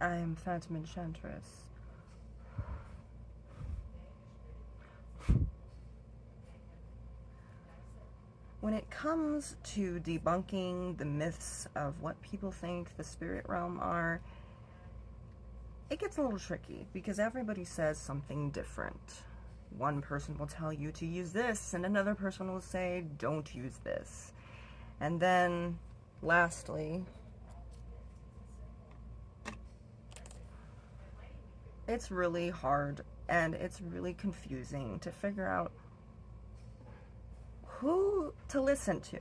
I'm Phantom Enchantress. When it comes to debunking the myths of what people think the spirit realm are, it gets a little tricky because everybody says something different. One person will tell you to use this, and another person will say, don't use this. And then, lastly, it's really hard and it's really confusing to figure out who to listen to.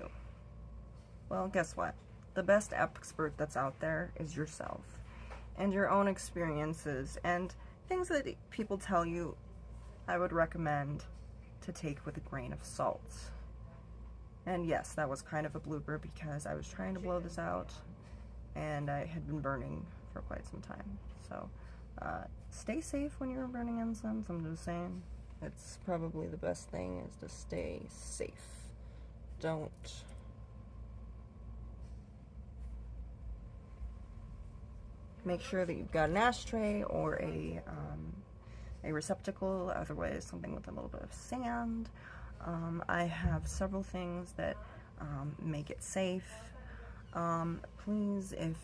Well, guess what? The best expert that's out there is yourself and your own experiences and things that people tell you. I would recommend to take with a grain of salt. And yes, that was kind of a blooper because I was trying to blow this out and I had been burning for quite some time. So stay safe when you're burning incense. I'm just saying, it's probably the best thing is to stay safe. Don't make sure that you've got an ashtray or a receptacle, otherwise something with a little bit of sand. I have several things that make it safe. Please, if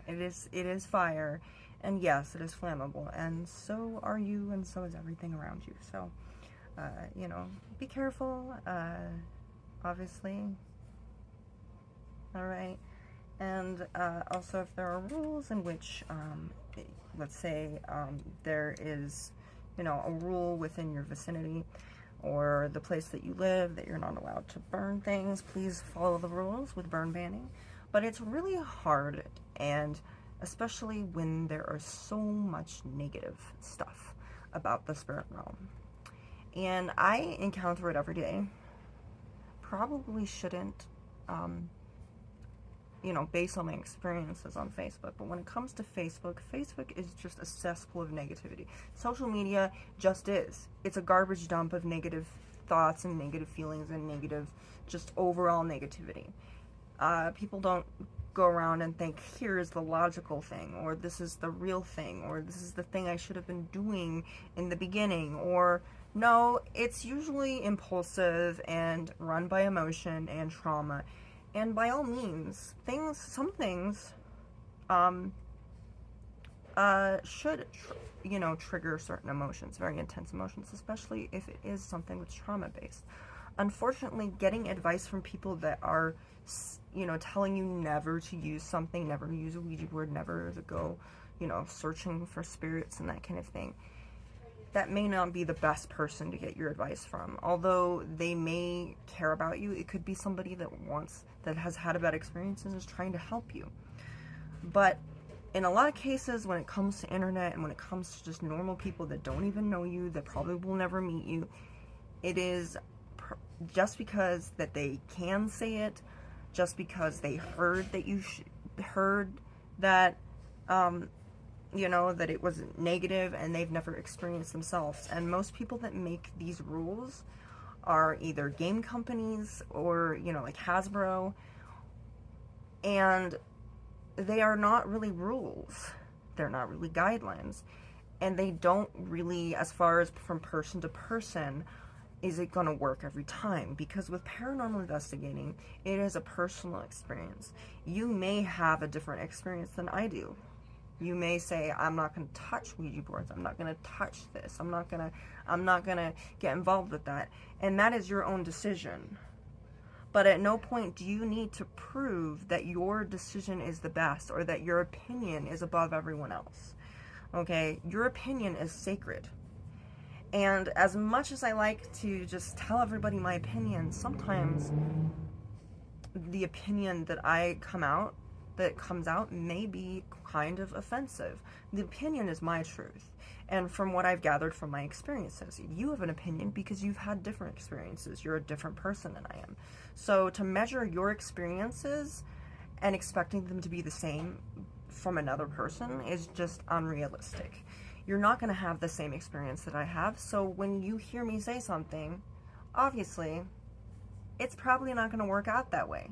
it is fire, and yes, it is flammable, and so are you, and so is everything around you. So, you know, be careful. Obviously. All right. And also, if there are rules in which, let's say, there is, you know, a rule within your vicinity or the place that you live that you're not allowed to burn things, please follow the rules with burn banning. But it's really hard, and especially when there are so much negative stuff about the spirit realm. And I encounter it every day. Probably shouldn't, you know, based on my experiences on Facebook. But when it comes to Facebook, Facebook is just a cesspool of negativity. Social media just is. It's a garbage dump of negative thoughts and negative feelings and negative, just overall negativity. People don't go around and think, here's the logical thing, or this is the real thing, or this is the thing I should have been doing in the beginning, or no, it's usually impulsive and run by emotion and trauma. And by all means, some things should, you know, trigger certain emotions, very intense emotions, especially if it is something that's trauma-based. Unfortunately, getting advice from people that are, you know, telling you never to use something, never to use a Ouija board, never to go, you know, searching for spirits and that kind of thing, that may not be the best person to get your advice from. Although they may care about you, it could be somebody that has had a bad experience and is trying to help you. But in a lot of cases, when it comes to internet and when it comes to just normal people that don't even know you, that probably will never meet you, it is just because that they can say it, just because they heard that you heard that, you know, that it was negative, and they've never experienced themselves. And most people that make these rules are either game companies or, you know, like Hasbro, and they are not really rules. They're not really guidelines, and they don't really, as far as from person to person, is it going to work every time? Because with paranormal investigating, it is a personal experience. You may have a different experience than I do. You may say, I'm not going to touch Ouija boards. I'm not going to touch this. I'm not going to get involved with that. And that is your own decision. But at no point do you need to prove that your decision is the best or that your opinion is above everyone else. Okay? Your opinion is sacred. And as much as I like to just tell everybody my opinion, sometimes the opinion that comes out may be kind of offensive. The opinion is my truth, and from what I've gathered from my experiences, you have an opinion because you've had different experiences. You're a different person than I am. So to measure your experiences and expecting them to be the same from another person is just unrealistic. You're not going to have the same experience that I have, so when you hear me say something, obviously, it's probably not going to work out that way.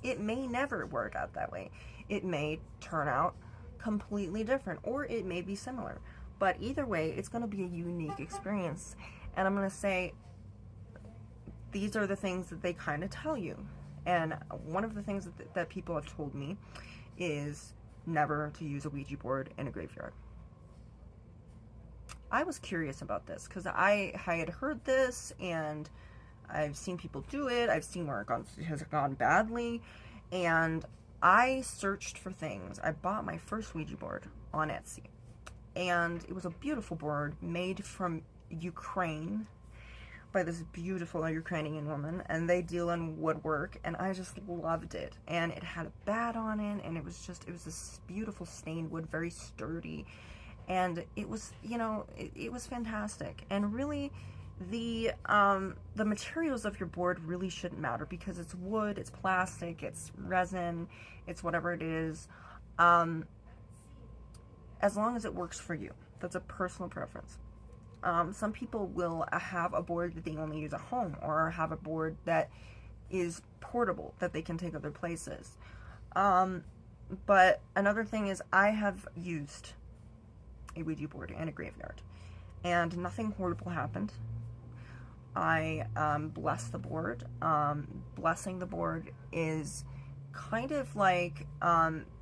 It may never work out that way. It may turn out completely different, or it may be similar. But either way, it's going to be a unique experience. And I'm going to say, these are the things that they kind of tell you. And one of the things that people have told me is never to use a Ouija board in a graveyard. I was curious about this because I had heard this, and I've seen people do it. I've seen where it has gone badly, and I searched for things. I bought my first Ouija board on Etsy, and it was a beautiful board made from Ukraine by this beautiful Ukrainian woman, and they deal in woodwork, and I just loved it. And it had a bat on it, and it was this beautiful stained wood, very sturdy, and it was, you know, it was fantastic. And really, the materials of your board really shouldn't matter, because it's wood, it's plastic, it's resin, it's whatever it is, as long as it works for you. That's a personal preference. Some people will have a board that they only use at home, or have a board that is portable, that they can take other places. But another thing is, I have used a Ouija board in a graveyard, and nothing horrible happened. I blessed the board. Blessing the board is kind of like,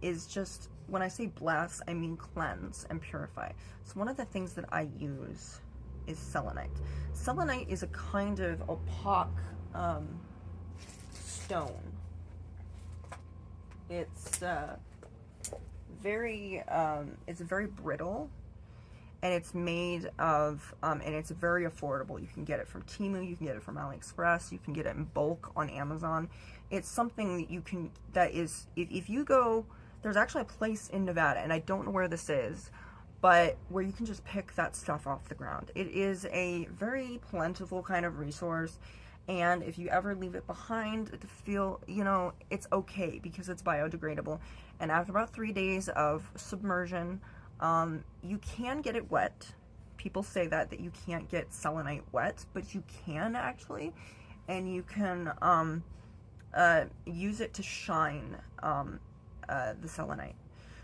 is just, when I say bless, I mean cleanse and purify. So one of the things that I use is selenite. Selenite is a kind of opaque stone. It's very brittle, and it's made of, and it's very affordable. You can get it from Temu, you can get it from AliExpress, you can get it in bulk on Amazon. It's something that you can, that is, if you go, there's actually a place in Nevada, and I don't know where this is, but where you can just pick that stuff off the ground. It is a very plentiful kind of resource, and if you ever leave it behind to feel, you know, it's okay, because it's biodegradable. And after about 3 days of submersion, you can get it wet. People say that you can't get selenite wet, but you can actually, and you can use it to shine the selenite.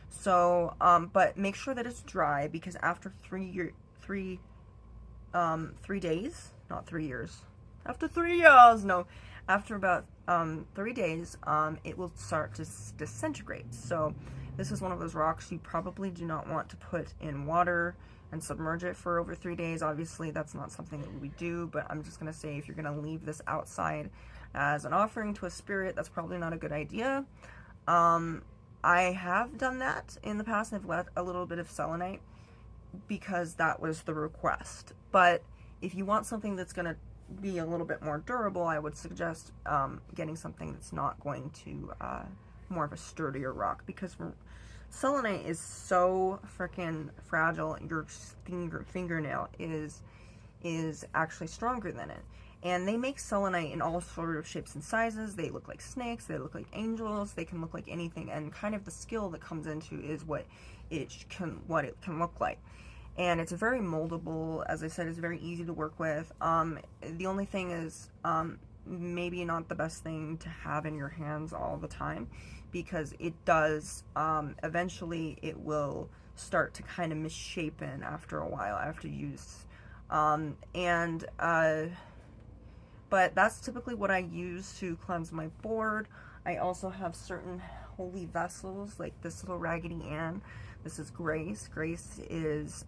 So, but make sure that it's dry, because after 3 days, not 3 years, after 3 years, no, after about 3 days, it will start to disintegrate. So this is one of those rocks you probably do not want to put in water and submerge it for over 3 days. Obviously, that's not something that we do, but I'm just going to say, if you're going to leave this outside as an offering to a spirit, that's probably not a good idea. I have done that in the past. I've let a little bit of selenite because that was the request. But if you want something that's going to be a little bit more durable, I would suggest getting something that's not going to, more of a sturdier rock, because selenite is so freaking fragile. Your fingernail is actually stronger than it. And they make selenite in all sort of shapes and sizes. They look like snakes, they look like angels, they can look like anything, and kind of the skill that comes into is what it can look like. And it's very moldable. As I said, it's very easy to work with. The only thing is, maybe not the best thing to have in your hands all the time, because it does, eventually it will start to kind of misshapen after a while, after use. But that's typically what I use to cleanse my board. I also have certain holy vessels, like this little Raggedy Ann. This is Grace. Grace is,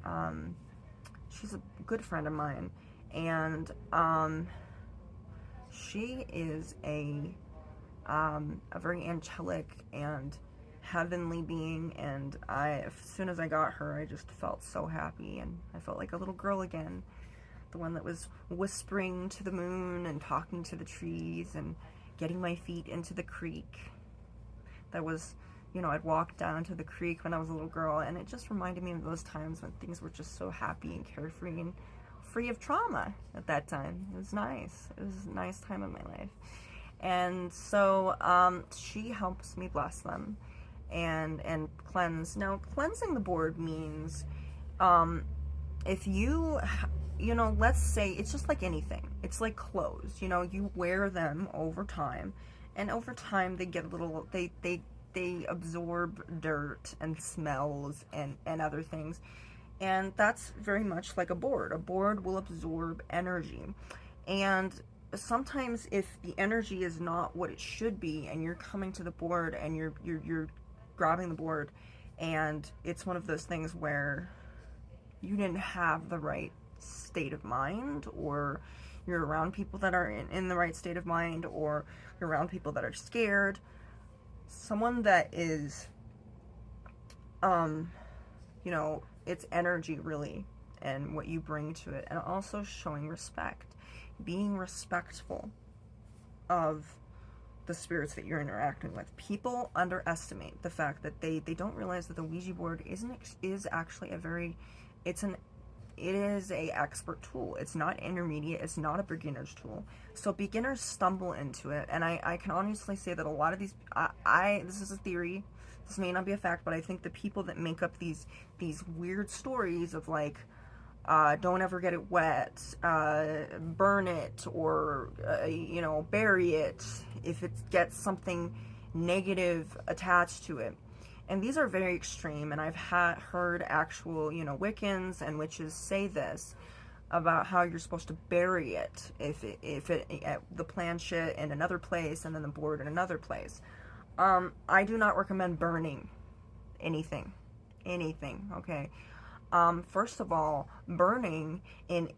she's a good friend of mine, and she is a very angelic and heavenly being, and as soon as I got her, I just felt so happy, and I felt like a little girl again. The one that was whispering to the moon and talking to the trees and getting my feet into the creek. That was, you know, I'd walk down to the creek when I was a little girl, and it just reminded me of those times when things were just so happy and carefree and free of trauma at that time. It was nice. It was a nice time in my life. And so she helps me bless them and cleanse. Now, cleansing the board means if you know, let's say, it's just like anything. It's like clothes, you know, you wear them over time, and over time they get a little, they they absorb dirt and smells and other things. And that's very much like a board. A board will absorb energy. And sometimes if the energy is not what it should be, and you're coming to the board and you're grabbing the board, and it's one of those things where you didn't have the right state of mind, or you're around people that are in the right state of mind, or you're around people that are scared, someone that is, you know, it's energy really, and what you bring to it, and also showing respect, being respectful of the spirits that you're interacting with. People underestimate the fact that they don't realize that the Ouija board is actually a very, it is a expert tool. It's not intermediate. It's not a beginner's tool. So beginners stumble into it, and I can honestly say that a lot of these, this is a theory, this may not be a fact, but I think the people that make up these weird stories of like, don't ever get it wet, burn it, or, you know, bury it if it gets something negative attached to it. And these are very extreme, and I've heard actual, you know, Wiccans and witches say this about how you're supposed to bury it if the planchette in another place and then the board in another place. I do not recommend burning anything, okay? First of all, burning in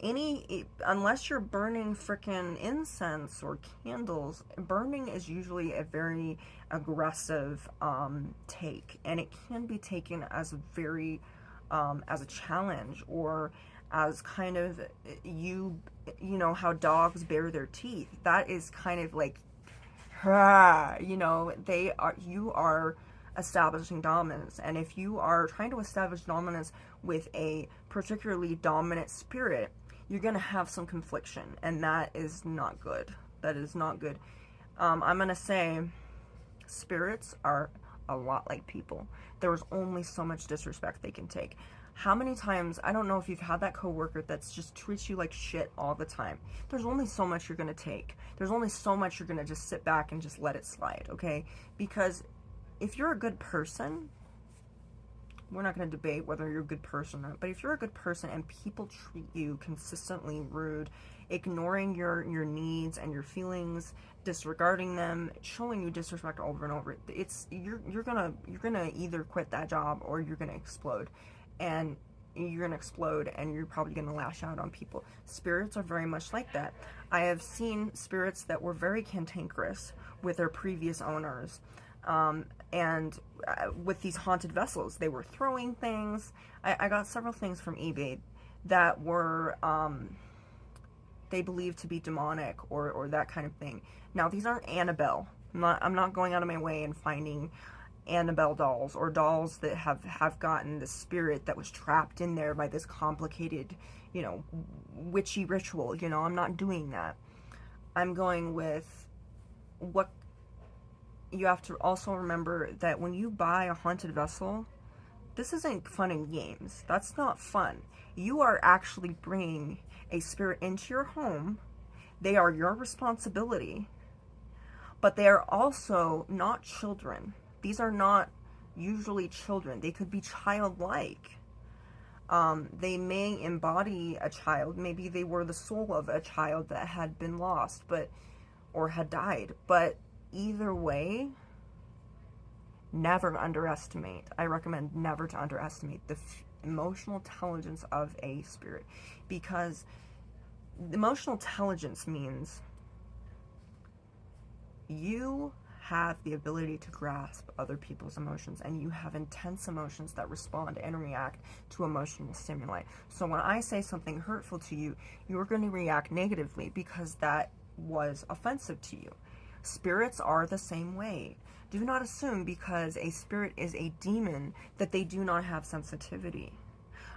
unless you're burning frickin' incense or candles, burning is usually a very aggressive, take, and it can be taken as a very, as a challenge, or as kind of, you know how dogs bare their teeth. That is kind of like, you know, you are establishing dominance, and if you are trying to establish dominance with a particularly dominant spirit, you're gonna have some confliction, and that is not good. That is not good. I'm gonna say spirits are a lot like people. There's only so much disrespect they can take. How many times, I don't know if you've had that coworker that's just treats you like shit all the time. There's only so much you're gonna take. There's only so much you're gonna just sit back and just let it slide, okay? Because if you're a good person, we're not going to debate whether you're a good person or not, but if you're a good person and people treat you consistently rude, ignoring your needs and your feelings, disregarding them, showing you disrespect over and over, you're gonna either quit that job or you're gonna explode. And you're gonna explode, and you're probably gonna lash out on people. Spirits are very much like that. I have seen spirits that were very cantankerous with their previous owners. And with these haunted vessels, they were throwing things. I got several things from eBay that were, they believed to be demonic or that kind of thing. Now, these aren't Annabelle. I'm not going out of my way and finding Annabelle dolls, or dolls that have gotten the spirit that was trapped in there by this complicated, you know, witchy ritual. You know, I'm not doing that. I'm going with what you have to also remember, that when you buy a haunted vessel, this isn't fun and games. That's not fun. You are actually bringing a spirit into your home. They are your responsibility, but they are also not children. These are not usually children. They could be childlike. They may embody a child. Maybe they were the soul of a child that had been lost, or had died. But either way, never underestimate. I recommend never to underestimate the emotional intelligence of a spirit, because emotional intelligence means you have the ability to grasp other people's emotions, and you have intense emotions that respond and react to emotional stimuli. So when I say something hurtful to you, you're going to react negatively because that was offensive to you. Spirits are the same way. Do not assume because a spirit is a demon that they do not have sensitivity.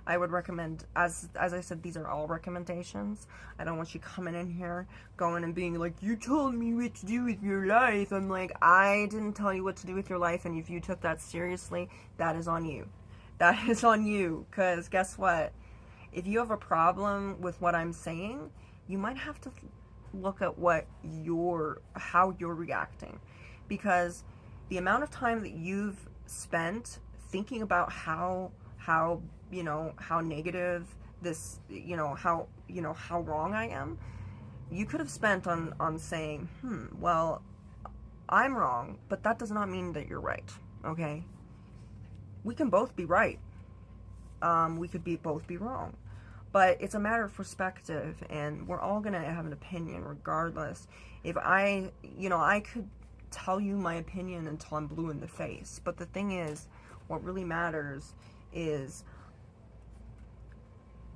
I would recommend, as I said, these are all recommendations. I don't want you coming in here going and being like, you told me what to do with your life. I'm like, I didn't tell you what to do with your life, and if you took that seriously, that is on you. That is on you, because guess what? If you have a problem with what I'm saying, you might have to look at how you're reacting, because the amount of time that you've spent thinking about how how negative this, how wrong I am, you could have spent on saying, well, I'm wrong, but that does not mean that you're right. Okay, we can both be right. We could both be wrong, but it's a matter of perspective, and we're all gonna have an opinion regardless. If I could tell you my opinion until I'm blue in the face, but the thing is, what really matters is,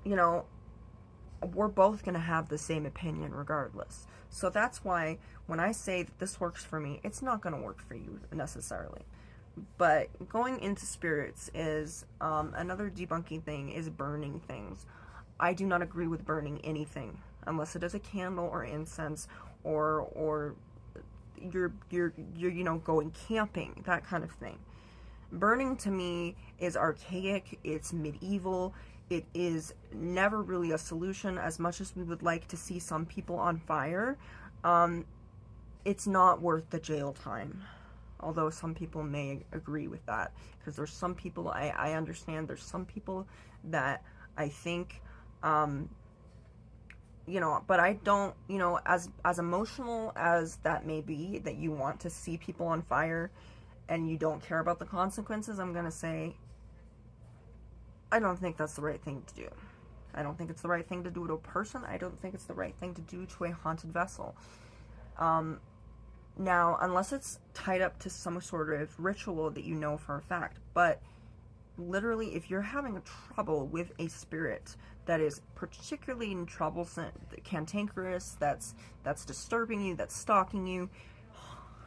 we're both gonna have the same opinion regardless. So that's why when I say that this works for me, it's not gonna work for you necessarily. But going into spirits is, another debunking thing is burning things. I do not agree with burning anything unless it is a candle or incense, or you're going camping, that kind of thing. Burning to me is archaic, it's medieval, it is never really a solution. As much as we would like to see some people on fire, it's not worth the jail time. Although some people may agree with that, because there's some people, I understand there's some people that I think, but I don't, as emotional as that may be, that you want to see people on fire and you don't care about the consequences, I'm gonna say, I don't think that's the right thing to do. I don't think it's the right thing to do to a person. I don't think it's the right thing to do to a haunted vessel. Now, unless it's tied up to some sort of ritual that you know for a fact, but literally, if you're having trouble with a spirit that is particularly troublesome, cantankerous, that's disturbing you, that's stalking you,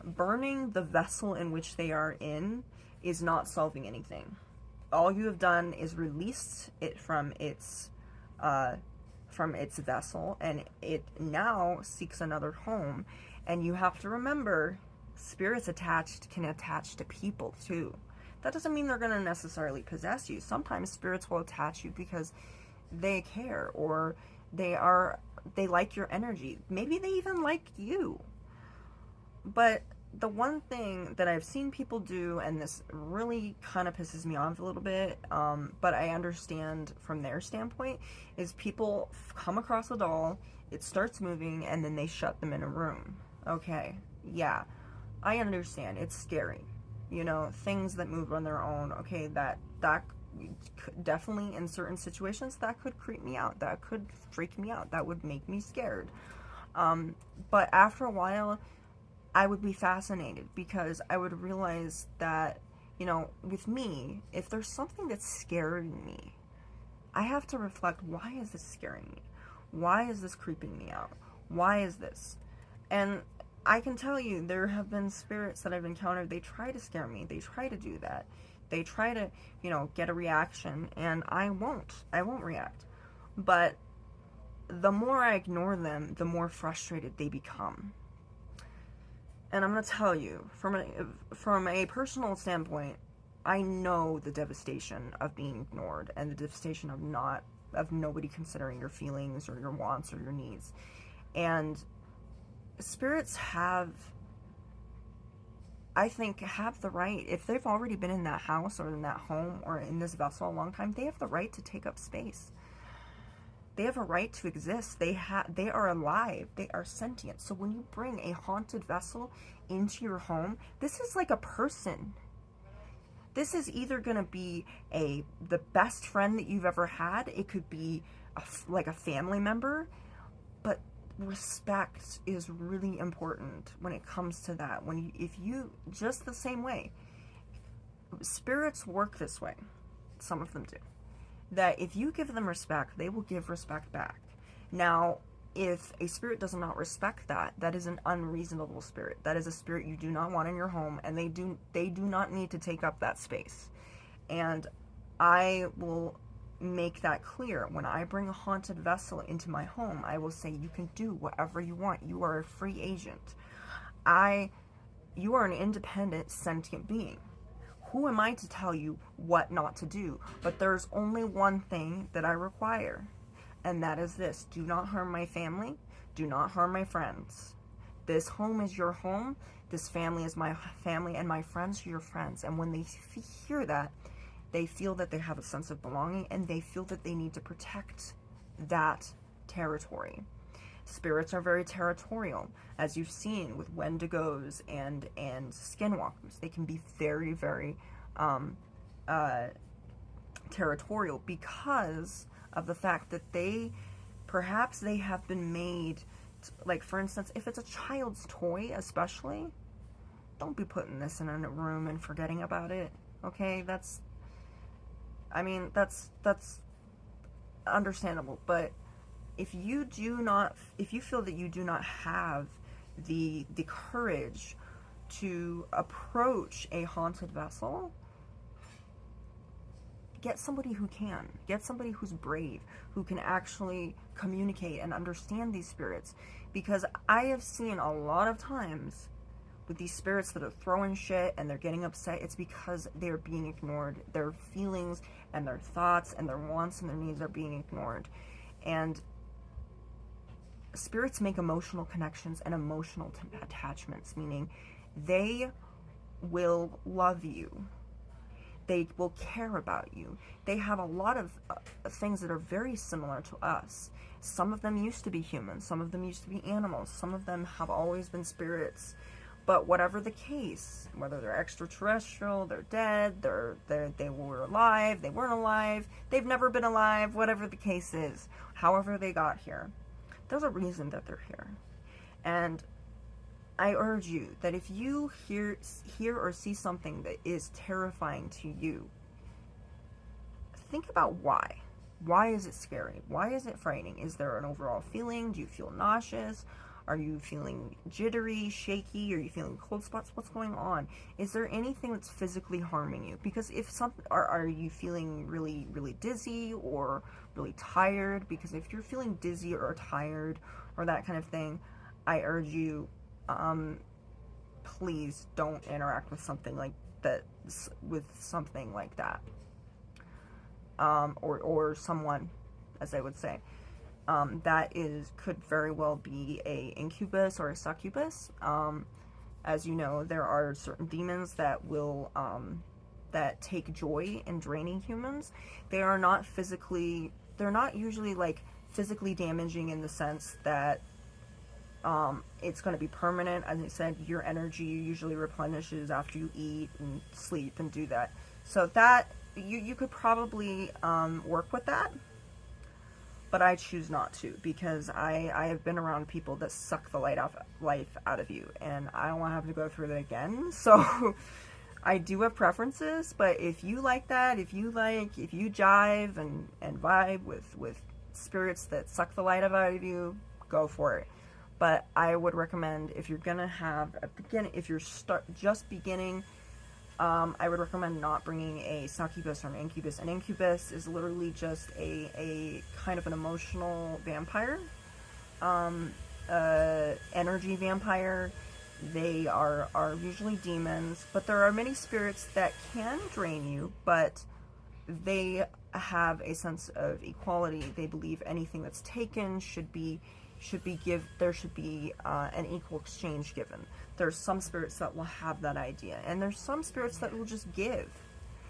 burning the vessel in which they are in is not solving anything. All you have done is released it from its vessel, and it now seeks another home. And you have to remember, spirits can attach to people too. That doesn't mean they're going to necessarily possess you. Sometimes spirits will attach you because they care, or they like your energy. Maybe they even like you. But the one thing that I've seen people do, and this really kind of pisses me off a little bit, but I understand from their standpoint, is people come across a doll, it starts moving, and then they shut them in a room. Okay, yeah, I understand, it's scary, things that move on their own. Okay, that definitely, in certain situations, that could creep me out, that could freak me out, that would make me scared, but after a while, I would be fascinated, because I would realize that, with me, if there's something that's scaring me, I have to reflect, why is this scaring me? Why is this creeping me out? Why is this? And I can tell you, there have been spirits that I've encountered, they try to scare me, they try to do that. They try to, get a reaction, and I won't react. But the more I ignore them, the more frustrated they become. And I'm going to tell you, from a personal standpoint, I know the devastation of being ignored, and the devastation of nobody considering your feelings or your wants or your needs. And spirits I think have the right, if they've already been in that house or in that home or in this vessel a long time, they have the right to take up space. They have a right to exist. They are alive. They are sentient. So when you bring a haunted vessel into your home, this is like a person. This is either going to be the best friend that you've ever had. It could be like a family member. But respect is really important when it comes to that. If you just the same way, spirits work this way. Some of them do. That if you give them respect, they will give respect back. Now, if a spirit does not respect that, that is an unreasonable spirit. That is a spirit you do not want in your home, and they do not need to take up that space. And I will make that clear. When I bring a haunted vessel into my home, I will say, you can do whatever you want. You are a free agent. You are an independent, sentient being. Who am I to tell you what not to do? But there's only one thing that I require, and that is this: do not harm my family, do not harm my friends. This home is your home. This family is my family, and my friends are your friends. And when they hear that, they feel that they have a sense of belonging, and they feel that they need to protect that territory. Spirits are very territorial, as you've seen with Wendigos and skinwalkers. They can be very, very territorial because of the fact that perhaps they have been made, like for instance, if it's a child's toy especially, don't be putting this in a room and forgetting about it, okay? That's understandable, but if you feel that you do not have the courage to approach a haunted vessel, get somebody who can. Get somebody who's brave, who can actually communicate and understand these spirits. Because I have seen a lot of times with these spirits that are throwing shit and they're getting upset, it's because they're being ignored. Their feelings and their thoughts and their wants and their needs are being ignored. And spirits make emotional connections and emotional attachments, meaning they will love you. They will care about you. They have a lot of things that are very similar to us. Some of them used to be humans. Some of them used to be animals. Some of them have always been spirits. But whatever the case, whether they're extraterrestrial, they're dead, they were alive, they weren't alive, they've never been alive, whatever the case is, however they got here, there's a reason that they're here. And I urge you that if you hear or see something that is terrifying to you, think about why. Why is it scary? Why is it frightening? Is there an overall feeling? Do you feel nauseous? Are you feeling jittery, shaky? Are you feeling cold spots? What's going on? Is there anything that's physically harming you? Because if are you feeling really, really dizzy or really tired? Because if you're feeling dizzy or tired or that kind of thing, I urge you, please don't interact with something like that, or someone, as I would say. That could very well be a incubus or a succubus. As you know, there are certain demons that will that take joy in draining humans. They're not usually like physically damaging in the sense that it's going to be permanent. As I said, your energy usually replenishes after you eat and sleep and do that. So that you could probably work with that. But I choose not to, because I have been around people that suck the life out of you, and I don't want to have to go through that again. So I do have preferences, but if you like that, if you jive and vibe with spirits that suck the life out of you, go for it. But I would recommend, if you're gonna have if you're just beginning, I would recommend not bringing a succubus or an incubus. An incubus is literally just a kind of an emotional vampire, energy vampire. They are usually demons, but there are many spirits that can drain you, but they have a sense of equality. They believe anything that's taken should be there should be an equal exchange given. There's some spirits that will have that idea, and there's some spirits that will just give.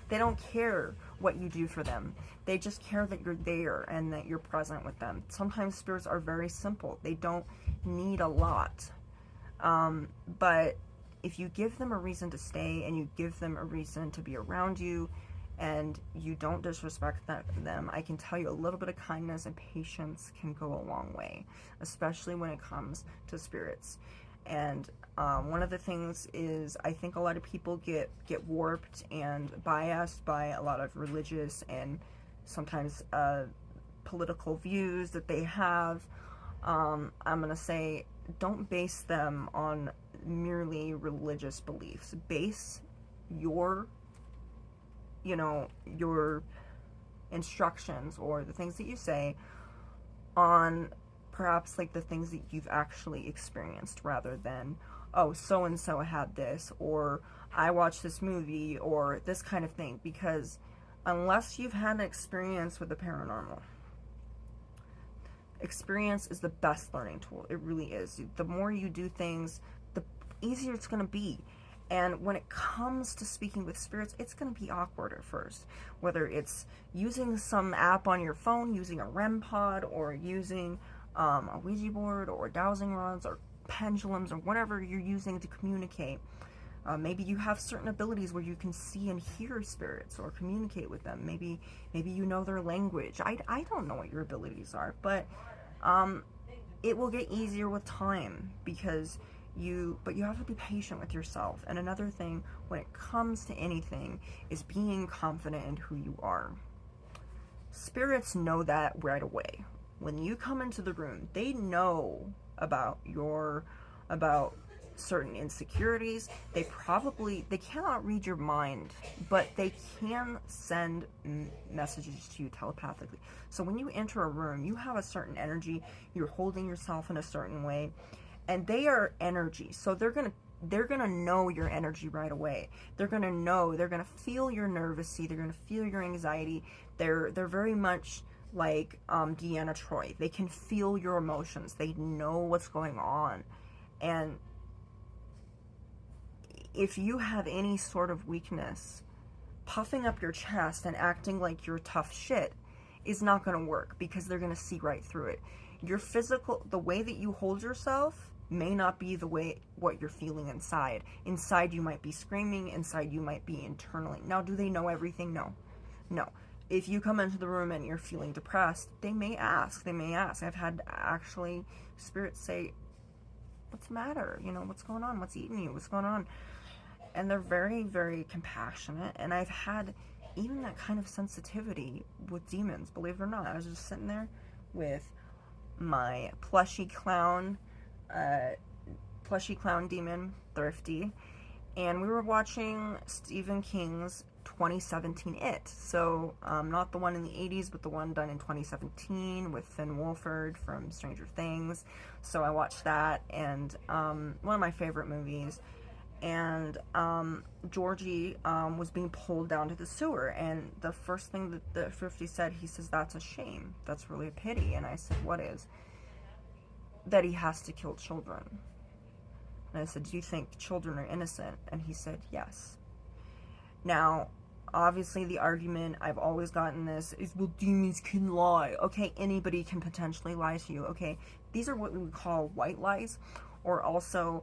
They don't care what you do for them. They just care that you're there and that you're present with them. Sometimes spirits are very simple. They don't need a lot. But if you give them a reason to stay, and you give them a reason to be around you, and you don't disrespect them, I can tell you a little bit of kindness and patience can go a long way, especially when it comes to spirits. And one of the things is, I think a lot of people get warped and biased by a lot of religious and sometimes political views that they have. I'm gonna say, don't base them on merely religious beliefs. Base your instructions or the things that you say on perhaps like the things that you've actually experienced, rather than, oh, so and so had this, or I watched this movie, or this kind of thing. Because unless you've had an experience with the paranormal, Experience is the best learning tool. It really is. The more you do things, the easier it's going to be. And when it comes to speaking with spirits, it's going to be awkward at first. Whether it's using some app on your phone, using a REM pod, or using a Ouija board, or dowsing rods, or pendulums, or whatever you're using to communicate. Maybe you have certain abilities where you can see and hear spirits or communicate with them. Maybe you know their language. I don't know what your abilities are, but it will get easier with time, because you have to be patient with yourself. And another thing when it comes to anything is being confident in who you are. Spirits know that right away. When you come into the room, they know about certain insecurities. They cannot read your mind, but they can send messages to you telepathically. So when you enter a room, you have a certain energy, you're holding yourself in a certain way, and they are energy. So they're gonna know your energy right away. They're gonna feel your nervousy, they're gonna feel your anxiety. They're very much like Deanna Troi. They can feel your emotions. They know what's going on. And if you have any sort of weakness, puffing up your chest and acting like you're tough shit is not going to work, because they're going to see right through it. Your the way that you hold yourself may not be what you're feeling inside. Inside you might be screaming, inside you might be internally. Now, do they know everything? No. If you come into the room and you're feeling depressed, they may ask. I've had actually spirits say, what's the matter? What's going on? What's eating you? What's going on? And they're very, very compassionate. And I've had even that kind of sensitivity with demons, believe it or not. I was just sitting there with my plushy clown demon, Thrifty, and we were watching Stephen King's 2017 It. So, not the one in the 80s, but the one done in 2017 with Finn Wolfhard from Stranger Things. So I watched that, and one of my favorite movies. And Georgie was being pulled down to the sewer, and the first thing that the Thrifty said, he says, that's a shame. That's really a pity. And I said, what is? That he has to kill children. And I said, do you think children are innocent? And he said, yes. Now, obviously the argument, I've always gotten this, is, well, demons can lie. Okay, anybody can potentially lie to you. Okay, these are what we would call white lies, or also,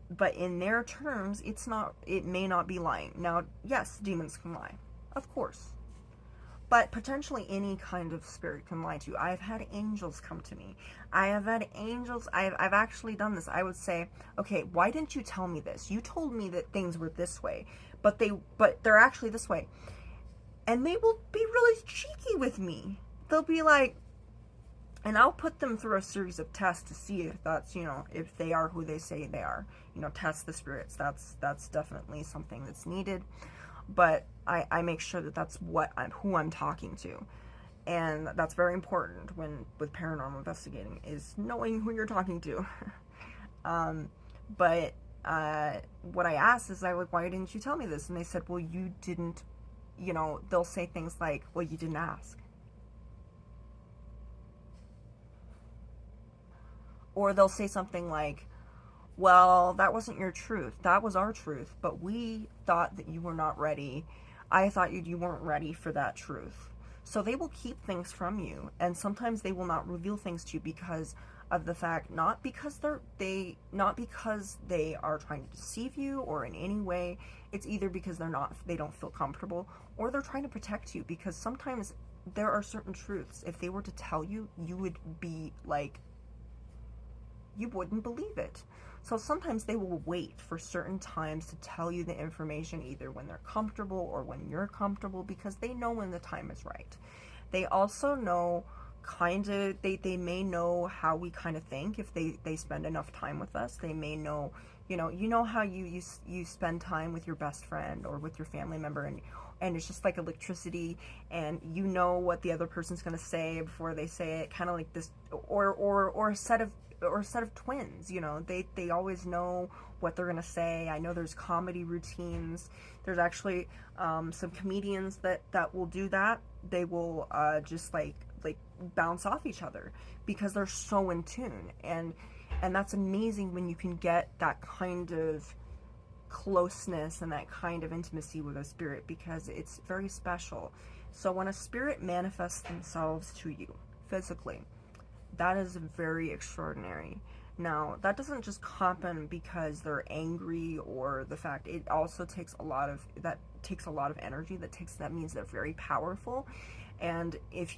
but in their terms, it may not be lying. Now, yes, demons can lie, of course. But potentially any kind of spirit can lie to you. I've had angels come to me. I've actually done this. I would say, okay, why didn't you tell me this? You told me that things were this way, but they're actually this way. And they will be really cheeky with me. They'll be like, and I'll put them through a series of tests to see if that's, if they are who they say they are. Test the spirits. That's definitely something that's needed. But I make sure that that's who I'm talking to. And that's very important with paranormal investigating, is knowing who you're talking to. But what I asked is, why didn't you tell me this? And they said, well, you didn't, they'll say things like, well, you didn't ask. Or they'll say something like, well, that wasn't your truth. That was our truth. But we thought that you were not ready. I thought you weren't ready for that truth. So they will keep things from you. And sometimes they will not reveal things to you because of the fact, not because they are trying to deceive you or in any way. It's either because they don't feel comfortable, or they're trying to protect you, because sometimes there are certain truths, if they were to tell you, you would be like, you wouldn't believe it. So sometimes they will wait for certain times to tell you the information, either when they're comfortable or when you're comfortable, because they know when the time is right. They also know they may know how we kind of think if they spend enough time with us. They may know, how you spend time with your best friend or with your family member, and it's just like electricity, and you know what the other person's going to say before they say it, kind of like this, or a set of twins, they always know what they're going to say. I know there's comedy routines. There's actually some comedians that will do that. They will just like like bounce off each other because they're so in tune. And that's amazing when you can get that kind of closeness and that kind of intimacy with a spirit, because it's very special. So when a spirit manifests themselves to you physically, that is very extraordinary. Now, that doesn't just happen because they're angry, or the fact, it also takes a lot of energy. That means they're very powerful. And if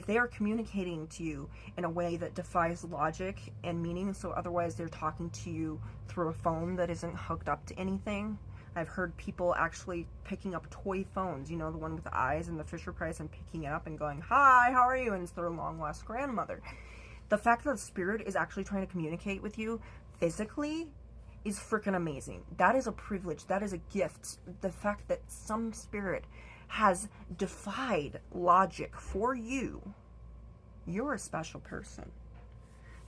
they are communicating to you in a way that defies logic and meaning, so otherwise they're talking to you through a phone that isn't hooked up to anything. I've heard people actually picking up toy phones, you know, the one with the eyes and the Fisher Price, and picking it up and going, "Hi, how are you?" And it's their long lost grandmother. The fact that the spirit is actually trying to communicate with you physically is freaking amazing. That is a privilege. That is a gift. The fact that some spirit has defied logic for you, you're a special person.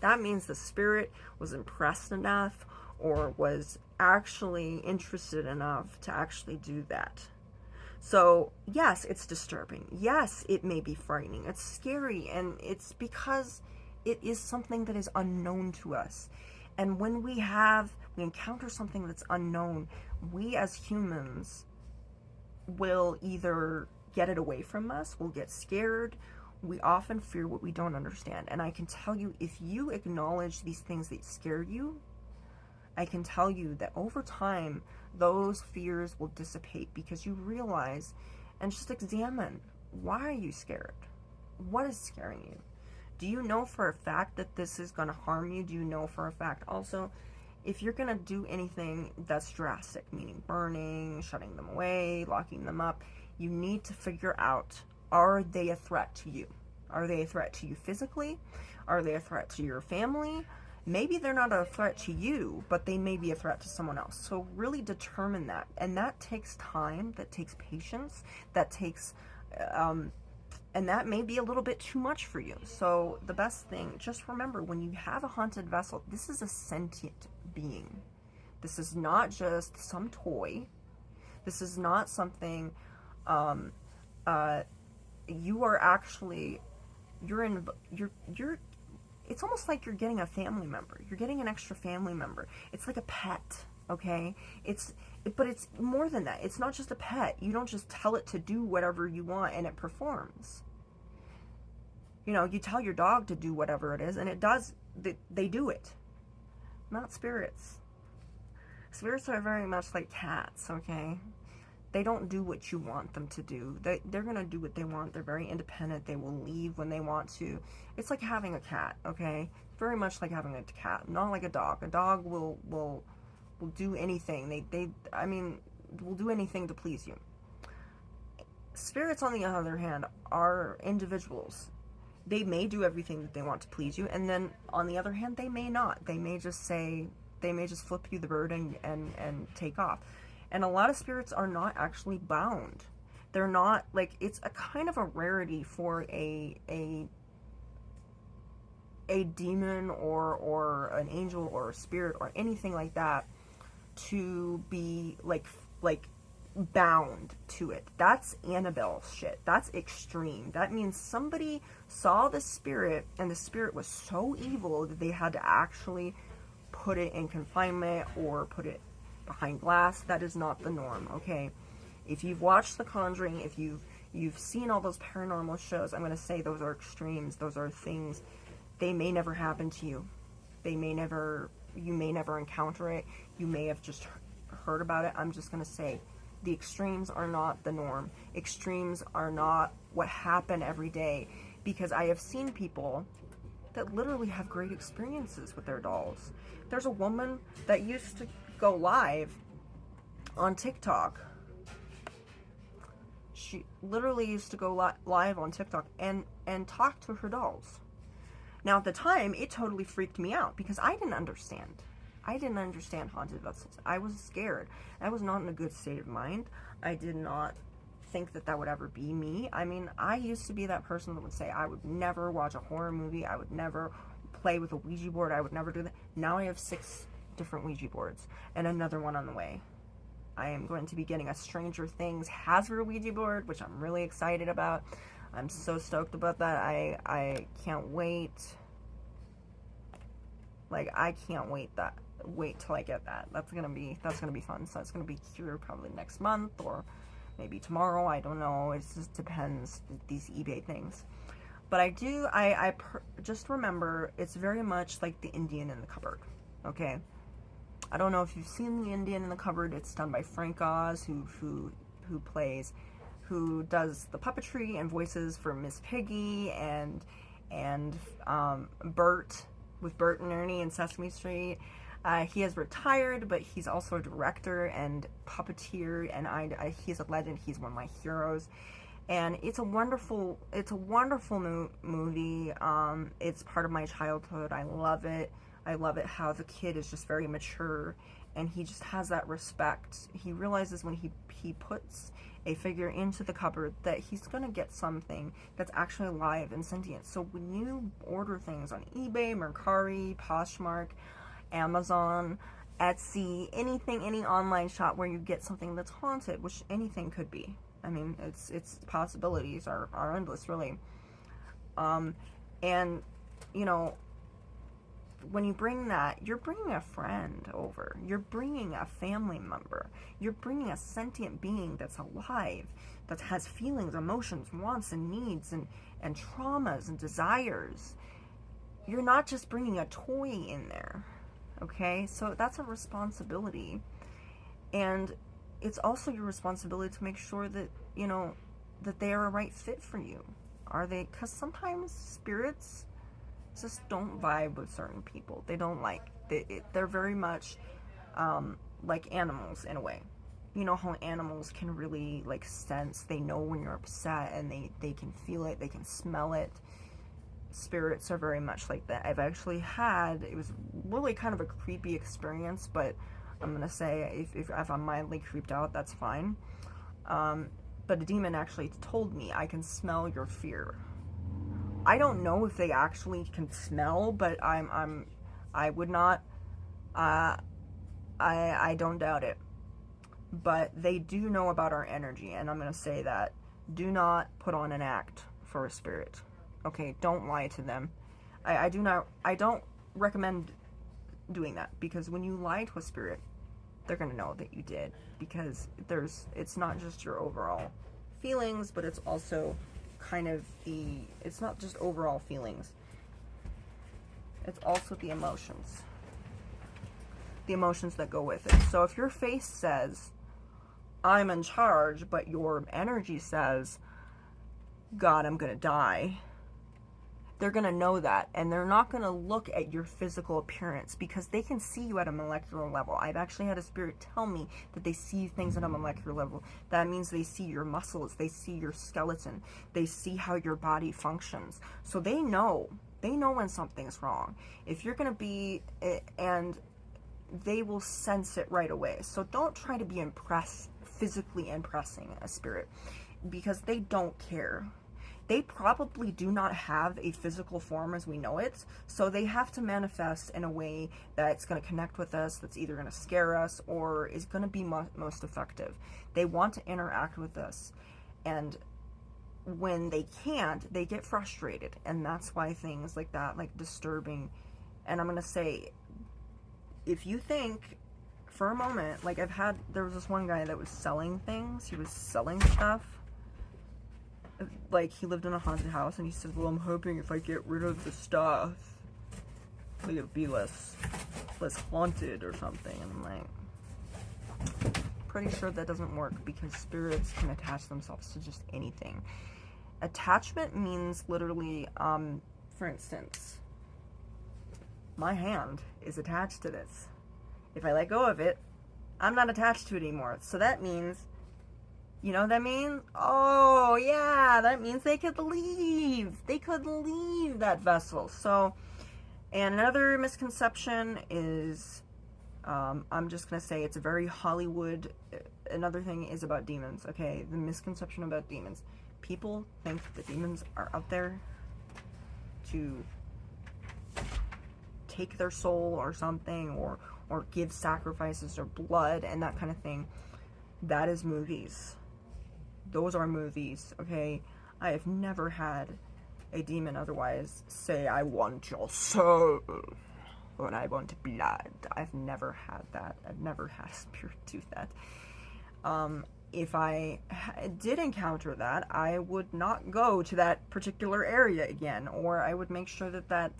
That means the spirit was impressed enough, or was actually interested enough to actually do that. So yes, it's disturbing. Yes, it may be frightening. It's scary, and it's because it is something that is unknown to us. And when we encounter something that's unknown, we as humans will either get it away from us, we'll get scared. We often fear what we don't understand. And I can tell you, if you acknowledge these things that scare you, I can tell you that over time, those fears will dissipate, because you realize and just examine, why are you scared? What is scaring you? Do you know for a fact that this is going to harm you? Do you know for a fact also, if you're going to do anything that's drastic, meaning burning, shutting them away, locking them up, you need to figure out, are they a threat to you? Are they a threat to you physically? Are they a threat to your family? Maybe they're not a threat to you, but they may be a threat to someone else. So really determine that. And that takes time, that takes patience, that takes, and that may be a little bit too much for you. So the best thing, just remember, when you have a haunted vessel, this is a sentient being. This is not just some toy. This is not something, you are actually, it's almost like you're getting a family member. You're getting an extra family member. It's like a pet, okay? But it's more than that. It's not just a pet. You don't just tell it to do whatever you want and it performs. You know, you tell your dog to do whatever it is and it does. They do it. Not spirits. Spirits are very much like cats, okay? They don't do what you want them to do. They're going to do what they want. They're very independent. They will leave when they want to. It's like having a cat, okay? Very much like having a cat, not like a dog. A dog will do anything. I mean, will do anything to please you. Spirits, on the other hand, are individuals. They may do everything that they want to please you, and then, on the other hand, they may not. They may just flip you the bird and take off. And a lot of spirits are not actually bound. They're not, like, it's a kind of a rarity for a demon or an angel or a spirit or anything like that to be, like bound to it. That's Annabelle shit. That's extreme. That means somebody saw the spirit, and the spirit was so evil that they had to actually put it in confinement or put it behind glass. That is not the norm, okay? If you've watched The Conjuring, if you've seen all those paranormal shows, I'm going to say those are extremes. Those are things, they may never happen to you. You may never encounter it. You may have just heard about it. I'm just going to say the extremes are not the norm. Extremes are not what happen every day, because I have seen people that literally have great experiences with their dolls. There's a woman that used to go live on TikTok. She literally used to go live on TikTok and talk to her dolls. Now, at the time, it totally freaked me out because I didn't understand. I didn't understand haunted vessels. I was scared. I was not in a good state of mind. I did not think that would ever be me. I mean, I used to be that person that would say I would never watch a horror movie. I would never play with a Ouija board. I would never do that. Now I have 6 different Ouija boards and another one on the way. I am going to be getting a Stranger Things Hasbro Ouija board, which I'm really excited about. I'm so stoked about that. I can't wait. Like, I can't wait till I get that. That's gonna be fun. So it's gonna be here probably next month or maybe tomorrow. I don't know. It just depends, these eBay things. But just remember, it's very much like the Indian in the cupboard. Okay. I don't know if you've seen the Indian in the cupboard. It's done by Frank Oz, who does the puppetry and voices for Miss Piggy and Bert, with Bert and Ernie in Sesame Street. He has retired, but he's also a director and puppeteer, and he's a legend. He's one of my heroes, and it's a wonderful movie. It's part of my childhood. I love it. I love it how the kid is just very mature, and he just has that respect. He realizes when he puts a figure into the cupboard that he's gonna get something that's actually alive and sentient. So when you order things on eBay, Mercari, Poshmark, Amazon, Etsy, anything, any online shop where you get something that's haunted, which anything could be. I mean, its possibilities are endless, really. And you know, when you bring that, you're bringing a friend over. You're bringing a family member. You're bringing a sentient being that's alive, that has feelings, emotions, wants, and needs, and traumas and desires. You're not just bringing a toy in there, okay? So that's a responsibility. And it's also your responsibility to make sure that, you know, that they are a right fit for you. Are they? Because sometimes spirits just don't vibe with certain people. They don't like, they're very much like animals in a way. You know how animals can really like sense, they know when you're upset, and they can feel it, they can smell it. Spirits are very much like that. I've actually had, it was really kind of a creepy experience, but I'm gonna say if I'm mildly creeped out, that's fine. But a demon actually told me, I can smell your fear. I don't know if they actually can smell, but I would not, I don't doubt it. But they do know about our energy, and I'm going to say that. Do not put on an act for a spirit. Okay, don't lie to them. I don't recommend doing that, because when you lie to a spirit, they're going to know that you did, because it's not just your overall feelings, but it's also kind of it's not just overall feelings, it's also the emotions that go with it. So if your face says, I'm in charge, but your energy says, God, I'm gonna die, they're gonna know that, and they're not gonna look at your physical appearance, because they can see you at a molecular level. I've actually had a spirit tell me that they see things at a molecular level. That means they see your muscles, they see your skeleton, they see how your body functions. So they know when something's wrong. If you're gonna be, and they will sense it right away. So don't try to be physically impressing a spirit, because they don't care. They probably do not have a physical form as we know it, so they have to manifest in a way that's going to connect with us, that's either going to scare us or is going to be most effective. They want to interact with us, and when they can't, they get frustrated, and that's why things like that, like disturbing, and I'm going to say, if you think for a moment, like there was this one guy that was selling things, he was selling stuff. Like, he lived in a haunted house, and he said, well, I'm hoping if I get rid of the stuff, like, it'll be less haunted or something. And I'm like, pretty sure that doesn't work, because spirits can attach themselves to just anything. Attachment means literally, for instance, my hand is attached to this. If I let go of it, I'm not attached to it anymore. So that means, you know what I mean? Oh, yeah, that means they could leave. They could leave that vessel. So, and another misconception is, I'm just going to say it's a very Hollywood, another thing is about demons, okay? The misconception about demons. People think that demons are out there to take their soul or something, or give sacrifices or blood and that kind of thing. That is movies. Those are movies, okay? I have never had a demon otherwise say, I want your soul, or I want blood. I've never had that. I've never had a spirit do that. If I did encounter that, I would not go to that particular area again, or I would make sure that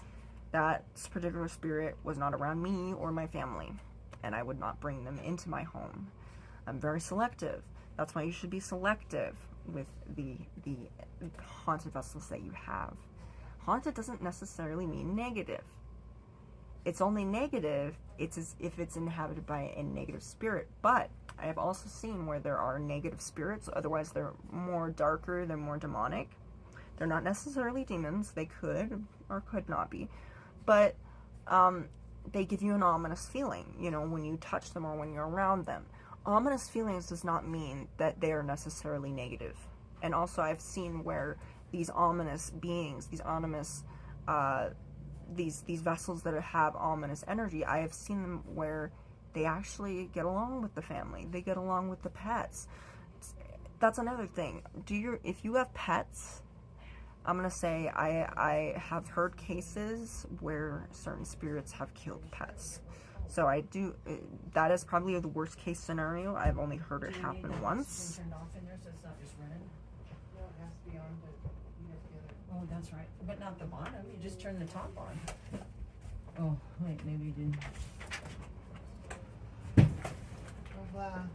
particular spirit was not around me or my family, and I would not bring them into my home. I'm very selective. That's why you should be selective with the haunted vessels that you have. Haunted doesn't necessarily mean negative. It's only negative if it's inhabited by a negative spirit. But I have also seen where there are negative spirits, otherwise they're more darker, they're more demonic. They're not necessarily demons. They could or could not be. But they give you an ominous feeling, you know, when you touch them or when you're around them. Ominous feelings does not mean that they are necessarily negative. And also I've seen where these ominous beings, these ominous, these vessels that have ominous energy, I have seen them where they actually get along with the family. They get along with the pets. That's another thing. If you have pets, I'm gonna say I have heard cases where certain spirits have killed pets. So I do, that is probably the worst case scenario. I've only heard it happen once. Turned off in there so it's not just running? No, it has to be on, but you have the other. Oh, that's right. But not the bottom. You just turn the top on. Oh, wait, maybe you didn't. Oh, last.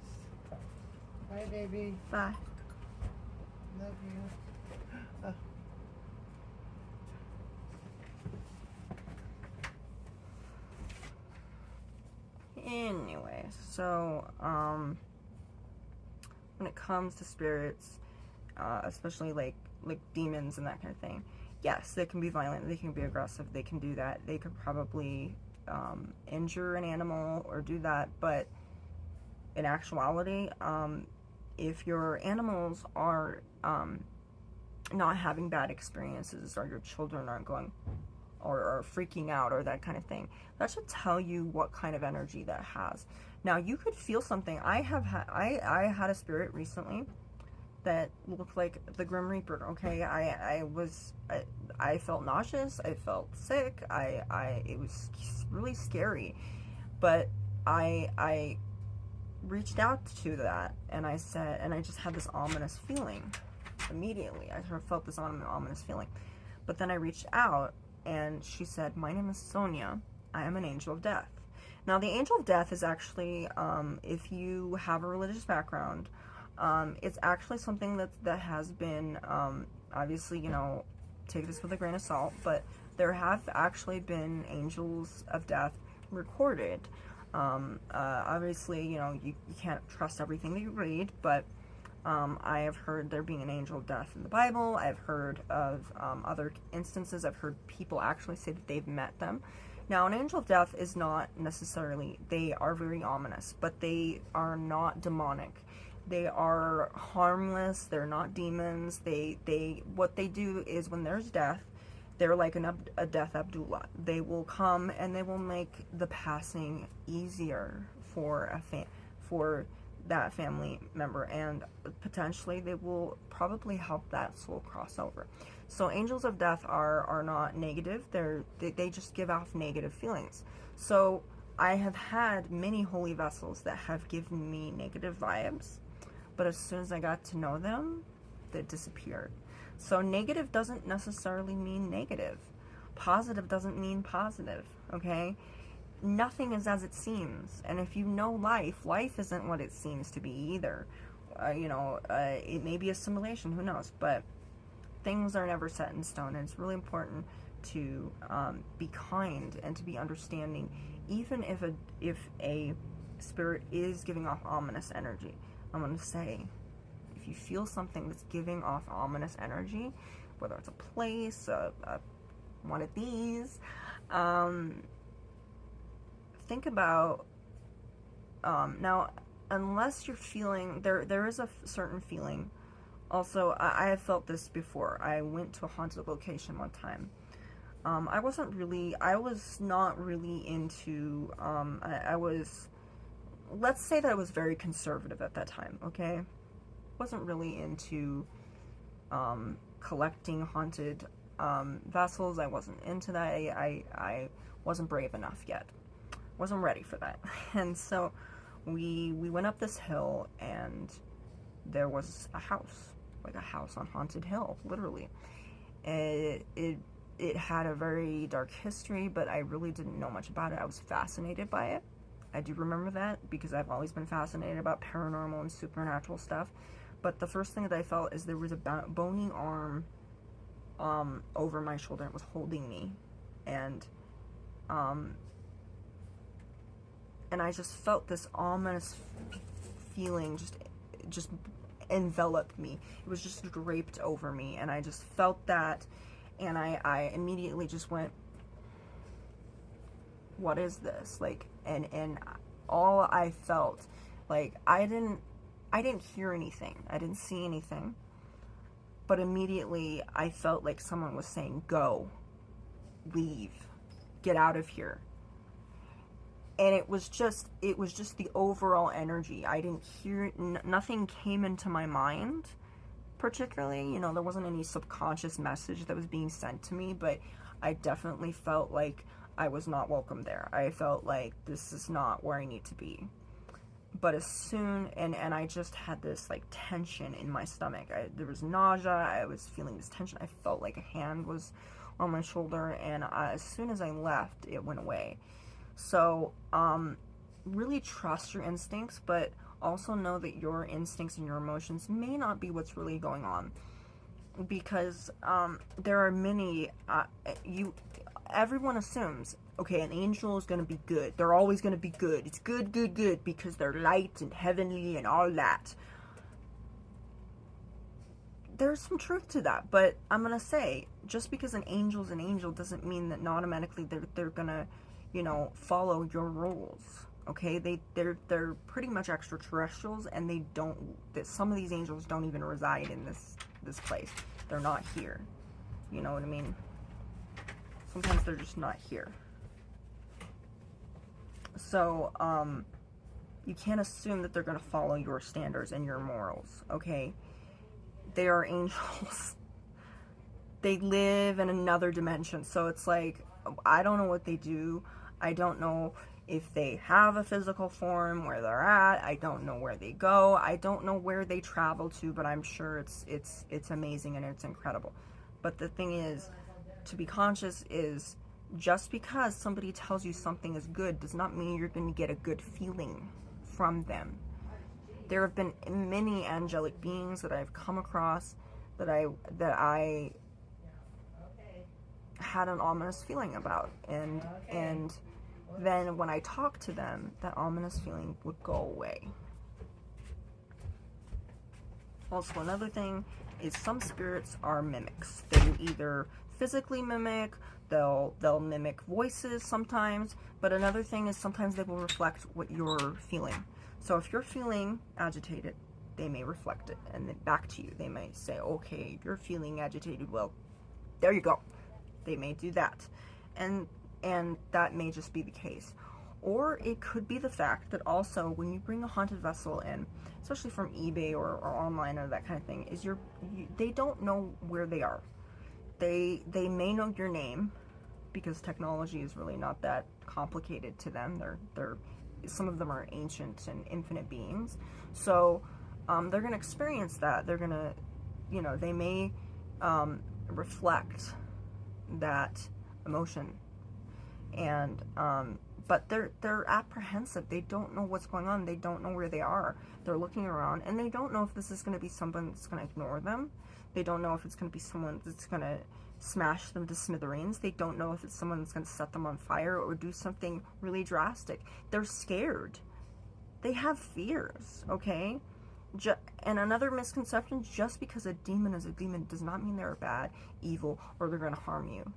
Bye, baby. Bye. Love you. Oh. Anyway, so, when it comes to spirits, especially like demons and that kind of thing, yes, they can be violent, they can be aggressive, they can do that, they could probably, injure an animal or do that, but in actuality, if your animals are, not having bad experiences, or your children aren't going or freaking out or that kind of thing, that should tell you what kind of energy that has. Now, you could feel something. I had a spirit recently that looked like the Grim Reaper. Okay, I felt nauseous. I felt sick. It was really scary, but I reached out to that and I said, and I just had this ominous feeling immediately. I sort of felt this ominous feeling, but then I reached out. And she said, my name is Sonia. I am an angel of death. Now, the angel of death is actually, if you have a religious background, it's actually something that has been, obviously, you know, take this with a grain of salt, but there have actually been angels of death recorded. Obviously, you know, you can't trust everything that you read, but I have heard there being an angel of death in the Bible. I've heard of other instances. I've heard people actually say that they've met them. Now, an angel of death is not necessarily, they are very ominous, but they are not demonic. They are harmless. They're not demons. What they do is when there's death, they're like a death Abdullah. They will come and they will make the passing easier for that family member, and potentially they will probably help that soul cross over. So angels of death are not negative. They just give off negative feelings. So I have had many holy vessels that have given me negative vibes, but as soon as I got to know them, they disappeared. So negative doesn't necessarily mean negative. Positive doesn't mean positive, okay? Nothing is as it seems, and if you know life isn't what it seems to be either. You know, it may be a simulation, who knows, but things are never set in stone, and it's really important to be kind and to be understanding, even if a spirit is giving off ominous energy. I'm going to say, if you feel something that's giving off ominous energy, whether it's a place, one of these, think about, now, unless you're feeling, there is a certain feeling. Also, I have felt this before. I went to a haunted location one time. I was not really into, let's say that I was very conservative at that time, okay? Wasn't really into, collecting haunted vessels. I wasn't into that. I wasn't brave enough yet. Wasn't ready for that. And so we went up this hill, and there was a house, like a house on Haunted Hill, literally. It had a very dark history, but I really didn't know much about it. I was fascinated by it. I do remember that because I've always been fascinated about paranormal and supernatural stuff. But the first thing that I felt is there was a bony arm over my shoulder. It was holding me, and I just felt this ominous feeling just enveloped me. It was just draped over me, and I just felt that, and I immediately just went, what is this? Like, and all I felt, like, I didn't hear anything. I didn't see anything. But immediately I felt like someone was saying, go, leave, get out of here. And it was just the overall energy. I didn't hear, nothing came into my mind particularly. You know, there wasn't any subconscious message that was being sent to me, but I definitely felt like I was not welcome there. I felt like this is not where I need to be. But as soon, and I just had this like tension in my stomach. There was nausea. I was feeling this tension. I felt like a hand was on my shoulder, and as soon as I left, it went away. So, really trust your instincts, but also know that your instincts and your emotions may not be what's really going on. Because, there are many, everyone assumes, okay, an angel is going to be good. They're always going to be good. It's good, good, good, because they're light and heavenly and all that. There's some truth to that, but I'm going to say, just because an angel's an angel doesn't mean that automatically they're going to, you know, follow your rules. Okay, they're pretty much extraterrestrials, and some of these angels don't even reside in this place. They're not here. You know what I mean? Sometimes they're just not here. So, you can't assume that they're going to follow your standards and your morals, okay? They are angels. They live in another dimension, so it's like, I don't know what they do. I don't know if they have a physical form, where they're at. I don't know where they go. I don't know where they travel to, but I'm sure it's amazing and it's incredible. But the thing is, to be conscious is, just because somebody tells you something is good does not mean you're going to get a good feeling from them. There have been many angelic beings that I've come across that I had an ominous feeling about, and then when I talked to them, that ominous feeling would go away. Also, another thing is some spirits are mimics. They either physically mimic, they'll mimic voices sometimes, but another thing is sometimes they will reflect what you're feeling. So if you're feeling agitated, they may reflect it, and then back to you. They may say, okay, you're feeling agitated, well, there you go. They may do that, and that may just be the case. Or it could be the fact that also when you bring a haunted vessel in, especially from eBay or online or that kind of thing, is they don't know where they are. They may know your name, because technology is really not that complicated to them. They're some of them are ancient and infinite beings, so they're gonna experience that. They're gonna, you know, they may reflect that emotion, and but they're apprehensive. They don't know what's going on. They don't know where they are. They're looking around, and they don't know if this is going to be someone that's going to ignore them. They don't know if it's going to be someone that's going to smash them to smithereens. They don't know if it's someone that's going to set them on fire or do something really drastic. They're scared. They have fears, okay? And another misconception, just because a demon is a demon does not mean they're bad, evil, or they're going to harm you.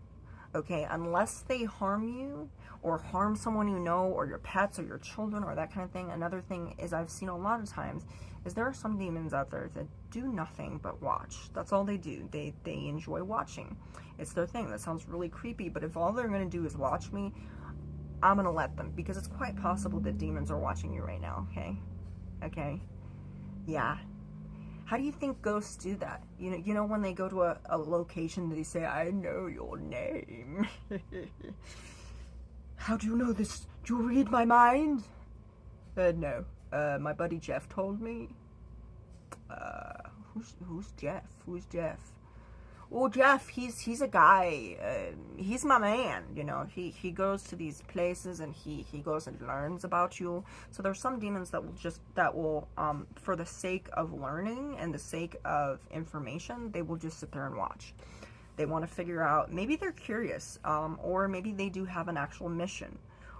Okay, unless they harm you or harm someone you know, or your pets or your children or that kind of thing. Another thing is, I've seen a lot of times, is there are some demons out there that do nothing but watch. That's all they do. They enjoy watching. It's their thing. That sounds really creepy, but if all they're going to do is watch me, I'm going to let them, because it's quite possible that demons are watching you right now, okay? Okay? Yeah. How do you think ghosts do that? You know when they go to a location, they say, I know your name. How do you know this? Do you read my mind? No. My buddy Jeff told me. Who's Jeff? Who's Jeff? Well, Jeff, he's a guy. He's my man. You know, he goes to these places and he goes and learns about you. So there's some demons that will for the sake of learning and the sake of information, they will just sit there and watch. They want to figure out. Maybe they're curious, or maybe they do have an actual mission,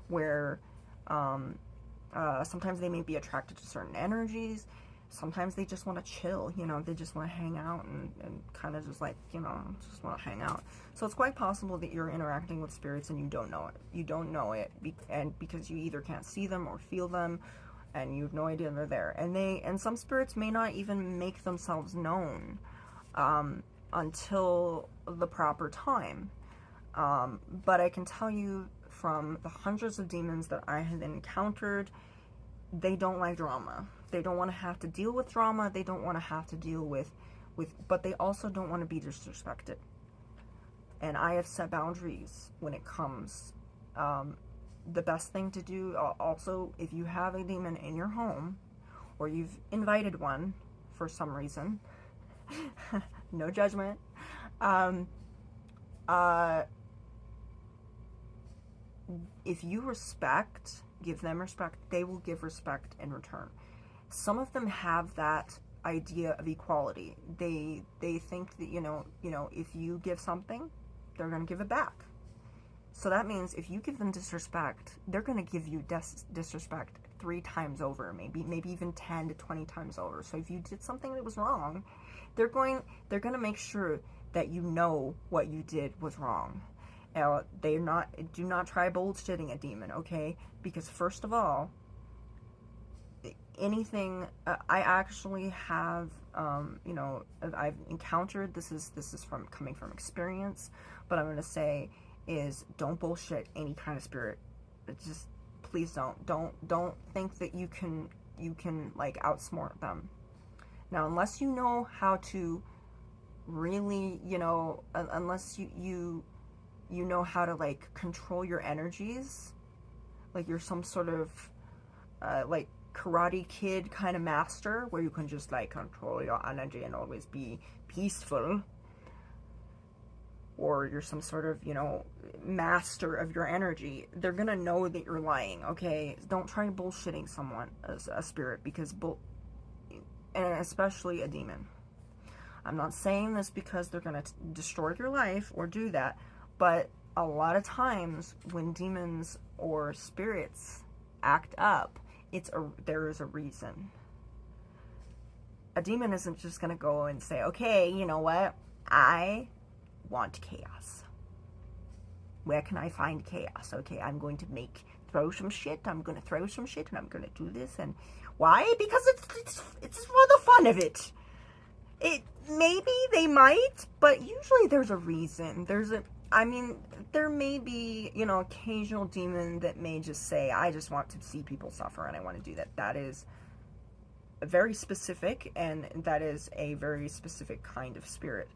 where sometimes they may be attracted to certain energies. Sometimes they just want to chill, you know, they just want to hang out and kind of just like, you know, just want to hang out. So it's quite possible that you're interacting with spirits and you don't know it. You don't know it and because you either can't see them or feel them and you have no idea they're there. And some spirits may not even make themselves known until the proper time. But I can tell you from the hundreds of demons that I have encountered, they don't like drama. They don't want to have to deal with drama. They don't want to have to deal with, but they also don't want to be disrespected. And I have set boundaries when it comes. The best thing to do, also, if you have a demon in your home, or you've invited one for some reason, no judgment, if you give them respect, they will give respect in return. Some of them have that idea of equality. They think that, you know, if you give something, they're going to give it back. So that means if you give them disrespect, they're going to give you disrespect 3 times over, maybe even 10 to 20 times over. So if you did something that was wrong, they're going to make sure that you know what you did was wrong. Do not try bullshitting a demon, okay? Because first of all, anything, I actually have, you know, I've encountered, this is coming from experience, but I'm going to say is don't bullshit any kind of spirit. Just, please don't think that you can like outsmart them. Now, unless you know how to really, you know, unless you know how to like control your energies, like you're some sort of like Karate Kid kind of master where you can just like control your energy and always be peaceful, or you're some sort of, you know, master of your energy, they're gonna know that you're lying, okay? Don't try bullshitting someone as a spirit, because and especially a demon. I'm not saying this because they're gonna destroy your life or do that, but a lot of times when demons or spirits act up, there is a reason. A demon isn't just gonna go and say, okay, you know what, I want chaos. Where can I find chaos? Okay, I'm going to throw some shit, and I'm gonna do this, and why? Because it's for the fun of it. Maybe they might, but usually there's a reason. There may be, you know, occasional demon that may just say, I just want to see people suffer and I want to do that. That is very specific, and that is a very specific kind of spirit.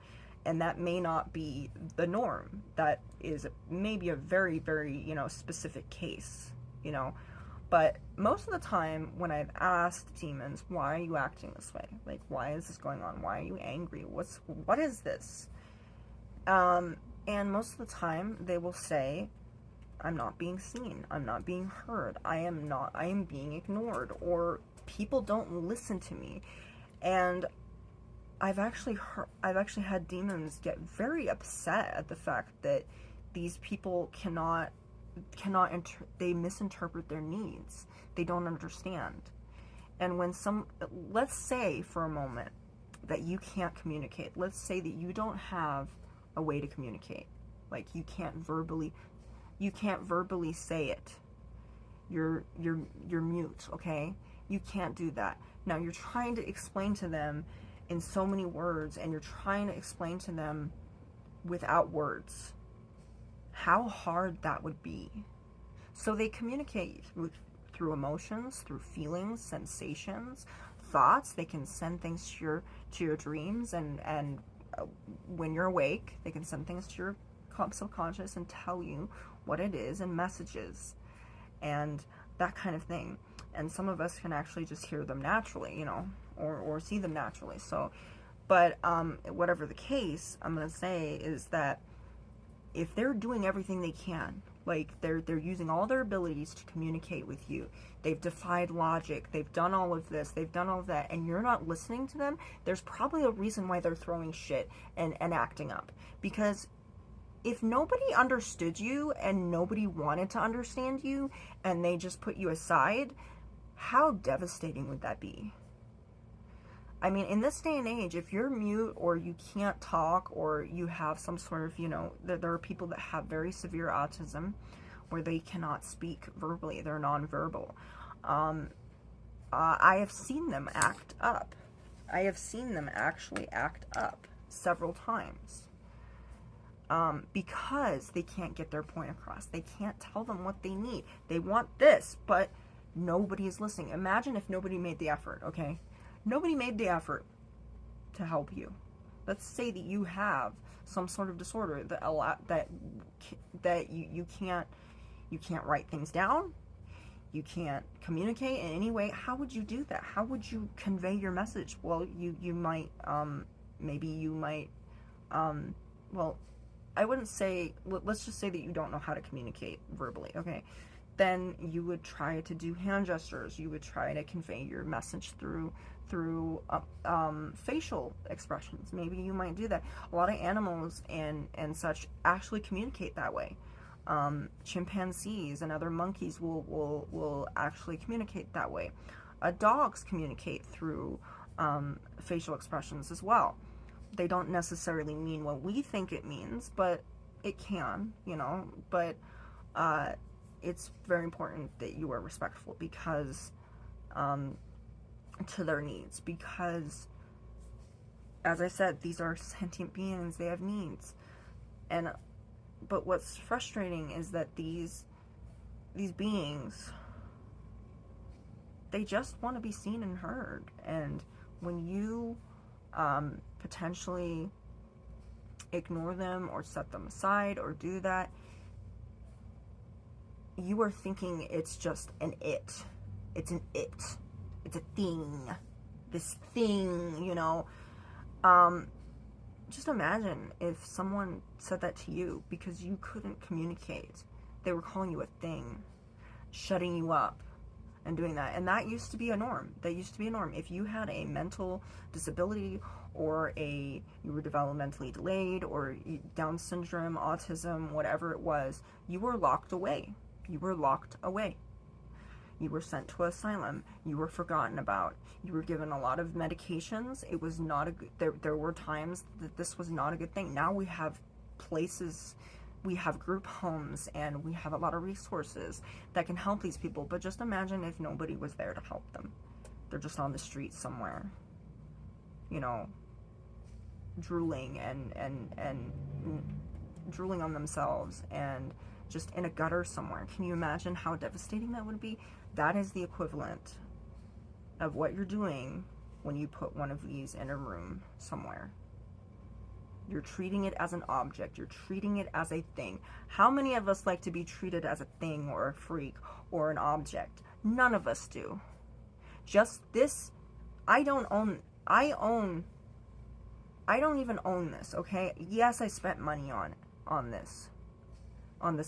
And that may not be the norm. That is maybe a very, very, you know, specific case, you know. But most of the time when I've asked demons, why are you acting this way? Like, why is this going on? Why are you angry? What is this? And most of the time they will say, I'm not being seen. I'm not being heard. I am being ignored, or people don't listen to me. And I've actually had demons get very upset at the fact that these people they misinterpret their needs. They don't understand. And when let's say for a moment that you can't communicate. Let's say that you don't have a way to communicate. Like you can't verbally say it. You're mute, okay? You can't do that. Now you're trying to explain to them in so many words, and you're trying to explain to them without words. How hard that would be. So they communicate through emotions, through feelings, sensations, thoughts. They can send things to to your dreams, and when you're awake, they can send things to your subconscious and tell you what it is, and messages and that kind of thing. And some of us can actually just hear them naturally, you know, or see them naturally. So, but whatever the case, I'm gonna say is that if they're doing everything they can, like they're using all their abilities to communicate with you, they've defied logic, they've done all of this, they've done all of that, and you're not listening to them, there's probably a reason why they're throwing shit and acting up. Because if nobody understood you and nobody wanted to understand you and they just put you aside, how devastating would that be? I mean, in this day and age, if you're mute or you can't talk or you have some sort of, you know, there are people that have very severe autism where they cannot speak verbally, they're nonverbal. I have seen them act up. I have seen them actually act up several times. Because they can't get their point across. They can't tell them what they need. They want this, but nobody is listening. Imagine if nobody made the effort, okay? Nobody made the effort to help you. Let's say that you have some sort of disorder that you can't write things down. You can't communicate in any way. How would you do that? How would you convey your message? Well, you might, maybe you might, well, I wouldn't say, let's just say that you don't know how to communicate verbally, okay? Then you would try to do hand gestures. You would try to convey your message through facial expressions. Maybe you might do that. A lot of animals and such actually communicate that way. Chimpanzees and other monkeys will actually communicate that way. Dogs communicate through facial expressions as well. They don't necessarily mean what we think it means, but it can, you know, but it's very important that you are respectful because to their needs, because as I said, these are sentient beings, they have needs. But what's frustrating is that these beings, they just want to be seen and heard. And when you potentially ignore them or set them aside or do that, you are thinking it's just an it. It's an it. It's a thing. This thing, you know. Just imagine if someone said that to you because you couldn't communicate. They were calling you a thing, shutting you up, and doing that. And that used to be a norm. That used to be a norm. If you had a mental disability or you were developmentally delayed or Down syndrome, autism, whatever it was, you were locked away. You were locked away. You were sent to asylum. You were forgotten about. You were given a lot of medications. It was not a good, there were times that this was not a good thing. Now we have places, we have group homes, and we have a lot of resources that can help these people. But just imagine if nobody was there to help them. They're just on the street somewhere, you know, drooling and drooling on themselves and just in a gutter somewhere. Can you imagine how devastating that would be? That is the equivalent of what you're doing when you put one of these in a room somewhere. You're treating it as an object. You're treating it as a thing. How many of us like to be treated as a thing or a freak or an object? None of us do. Just this, I don't even own this, okay? Yes, I spent money on this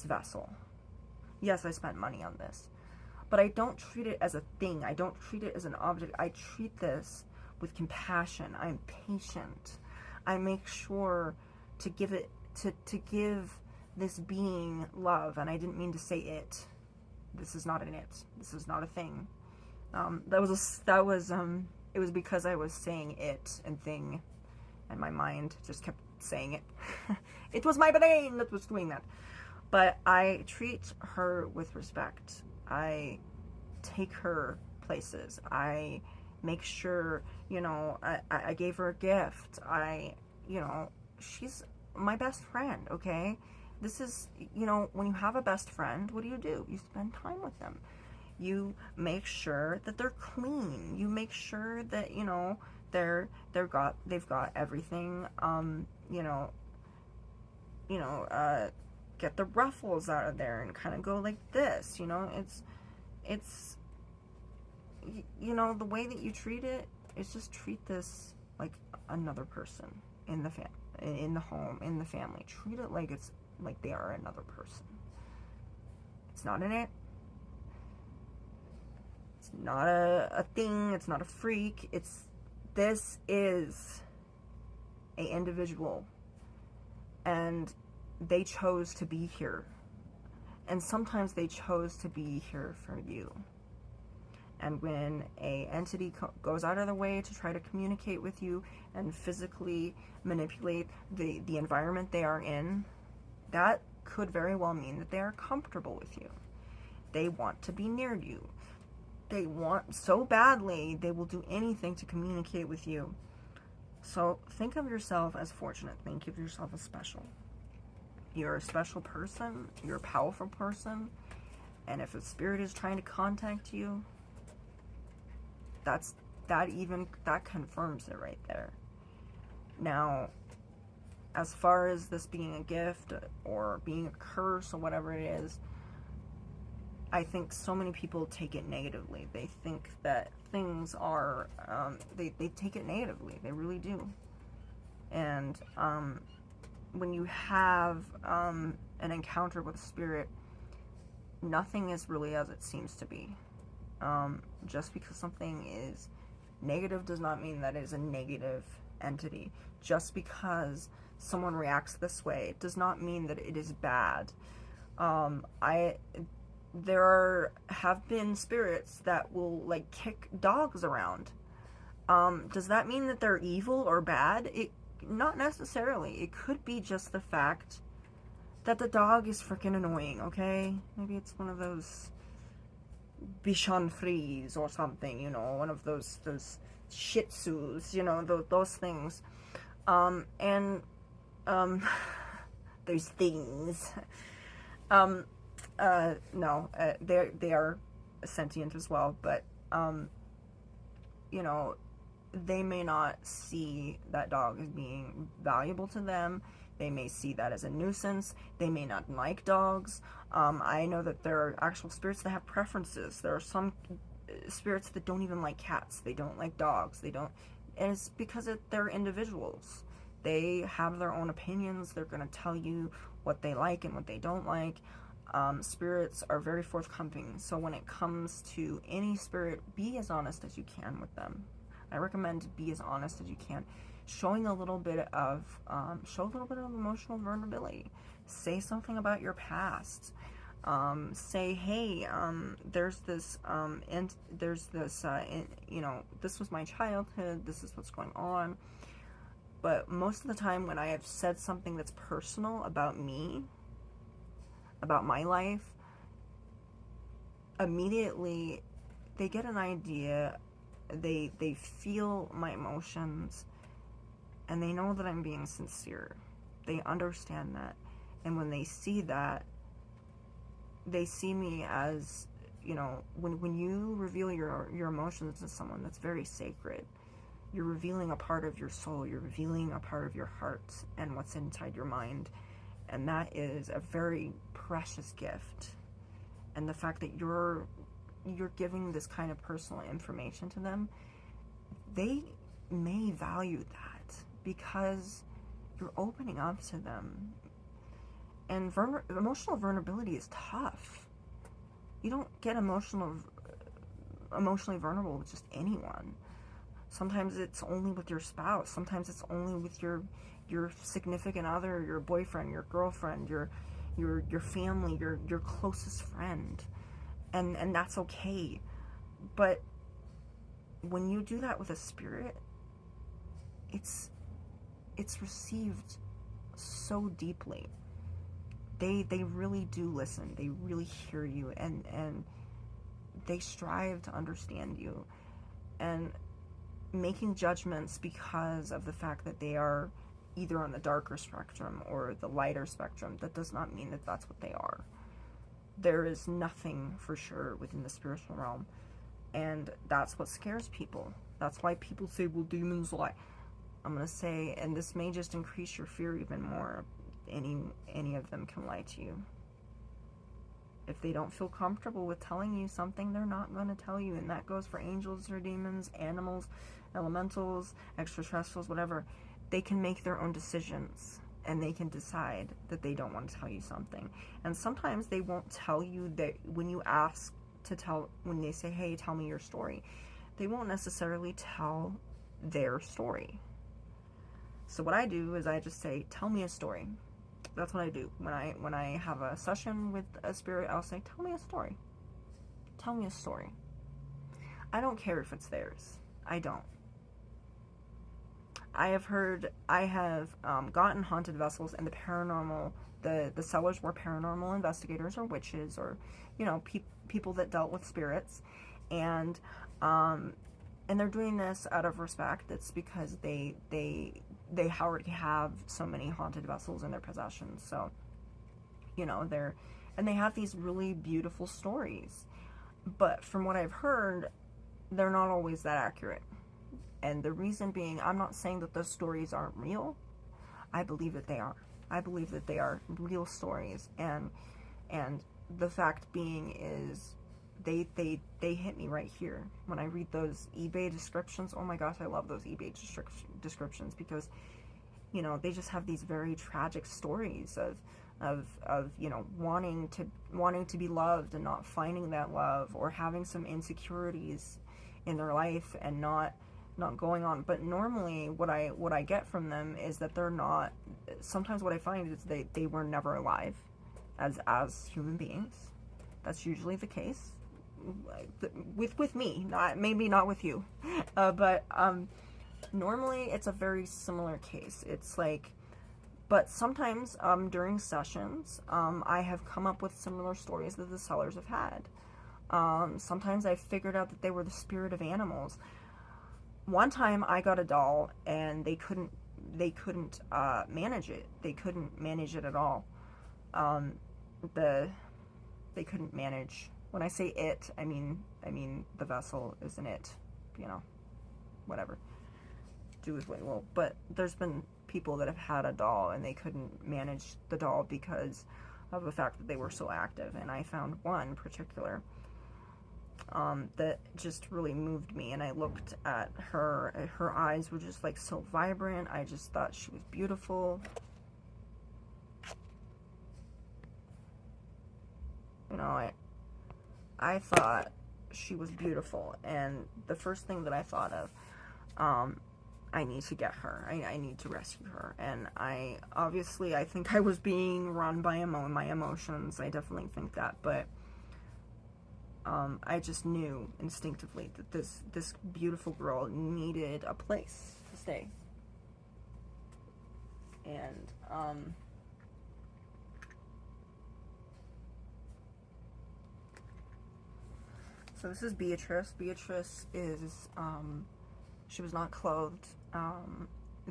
vessel. Yes, I spent money on this. But I don't treat it as a thing. I don't treat it as an object. I treat this with compassion. I'm patient. I make sure to give it, to give this being love. And I didn't mean to say it. This is not an it. This is not a thing. It was because I was saying it and thing, and my mind just kept saying it. It was my brain that was doing that. But I treat her with respect. I take her places. I make sure, you know, I gave her a gift. You know, she's my best friend, okay? This is, you know, when you have a best friend, what do? You spend time with them. You make sure that they're clean. You make sure that, you know, there. They've got everything. Get the ruffles out of there and kind of go like this. It's the way that you treat it is just treat this like another person in the in the home, in the family. Treat it like it's like they are another person. It's not It's not a thing. It's not a freak. This is a individual, and they chose to be here. And sometimes they chose to be here for you. And when a entity goes out of their way to try to communicate with you and physically manipulate the environment they are in, that could very well mean that they are comfortable with you. They want to be near you. They want so badly, they will do anything to communicate with you. So think of yourself as fortunate. Think of yourself as special. You're a special person. You're a powerful person. And if a spirit is trying to contact you, that confirms it right there. Now, as far as this being a gift or being a curse or whatever it is, I think so many people take it negatively. They think that things are, they take it negatively. They really do. And when you have an encounter with a spirit, nothing is really as it seems to be. Just because something is negative does not mean that it is a negative entity. Just because someone reacts this way does not mean that it is bad. There have been spirits that will like kick dogs around. Does that mean that they're evil or bad? Not necessarily. It could be just the fact that the dog is freaking annoying, okay? Maybe it's one of those Bichon Frise or something, one of those Shih Tzus, those things. Those things. No, they are sentient as well, but, they may not see that dog as being valuable to them. They may see that as a nuisance. They may not like dogs. I know that there are actual spirits that have preferences. There are some spirits that don't even like cats. They don't like dogs. And it's because they're individuals. They have their own opinions. They're going to tell you what they like and what they don't like. Spirits are very forthcoming. So when it comes to any spirit, be as honest as you can with them. I recommend be as honest as you can. Show a little bit of emotional vulnerability. Say something about your past. Say, hey, this was my childhood. This is what's going on. But most of the time when I have said something that's personal about me, about my life, immediately they get an idea. They feel my emotions, and they know that I'm being sincere. They understand that. And when they see that, they see me as, when you reveal your emotions to someone, that's very sacred. You're revealing a part of your soul. You're revealing a part of your heart and what's inside your mind. And that is a very precious gift. And the fact that you're giving this kind of personal information to them, they may value that because you're opening up to them. And emotional vulnerability is tough. You don't get emotionally vulnerable with just anyone. Sometimes it's only with your spouse. Sometimes it's only with your significant other, your boyfriend, your girlfriend, your family, your closest friend. And that's okay. But when you do that with a spirit, it's received so deeply. They really do listen. They really hear you, and they strive to understand you. And making judgments because of the fact that they are either on the darker spectrum or the lighter spectrum, that does not mean that that's what they are. There is nothing for sure within the spiritual realm, and that's what scares people. That's why people say, well, demons lie. I'm going to say, and this may just increase your fear even more, any of them can lie to you. If they don't feel comfortable with telling you something, they're not going to tell you. And that goes for angels or demons, animals, elementals, extraterrestrials, whatever. They can make their own decisions, and they can decide that they don't want to tell you something. And sometimes they won't tell you that when you ask to tell, when they say, hey, tell me your story, they won't necessarily tell their story. So what I do is I just say, tell me a story. That's what I do. When I have a session with a spirit, I'll say, tell me a story. Tell me a story. I don't care if it's theirs. I don't. I have gotten haunted vessels and the paranormal, the sellers were paranormal investigators or witches or, you know, people that dealt with spirits. And they're doing this out of respect. It's because they already have so many haunted vessels in their possession. So, you know, they have these really beautiful stories. But from what I've heard, they're not always that accurate. And the reason being, I'm not saying that those stories aren't real. I believe that they are. I believe that they are real stories. And the fact being is, they hit me right here. When I read those eBay descriptions, oh my gosh, I love those eBay descriptions because, you know, they just have these very tragic stories of you know, wanting to be loved and not finding that love, or having some insecurities in their life and not going on. But normally what I get from them is that they're not, sometimes what I find is they were never alive as human beings. That's usually the case with me, maybe not with you, but normally it's a very similar case. It's like, but sometimes during sessions I have come up with similar stories that the sellers have had. Sometimes I figured out that they were the spirit of animals. One time I got a doll and they couldn't manage it. They couldn't manage it at all. They couldn't manage. When I say it, I mean the vessel isn't it, you know, whatever. Do with what you will. But there's been people that have had a doll and they couldn't manage the doll because of the fact that they were so active. And I found one particular that just really moved me. And I looked at her. Her eyes were just like so vibrant. I just thought she was beautiful. You know, I thought she was beautiful, and the first thing that I thought of, I need to get her. I need to rescue her. And I think I was being run by my emotions. I definitely think that, but I just knew instinctively that this beautiful girl needed a place to stay. And so this is Beatrice. Beatrice is, she was not clothed.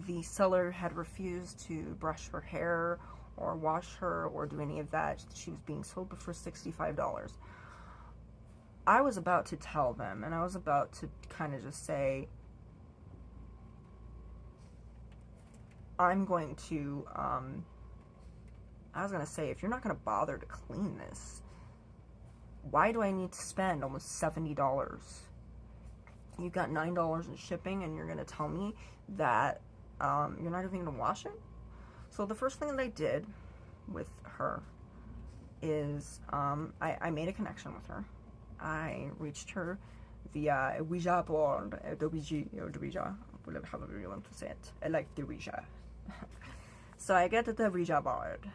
The seller had refused to brush her hair or wash her or do any of that. She was being sold for $65. I was about to tell them, and I was about to kind of just say, I'm going to, I was going to say, if you're not going to bother to clean this, why do I need to spend almost $70? You've got $9 in shipping, and you're going to tell me that you're not even going to wash it? So the first thing that I did with her is I made a connection with her. I reached her via a Ouija board, the Ouija, whatever, however you want to say it. I like the Ouija. So I get to the Ouija board,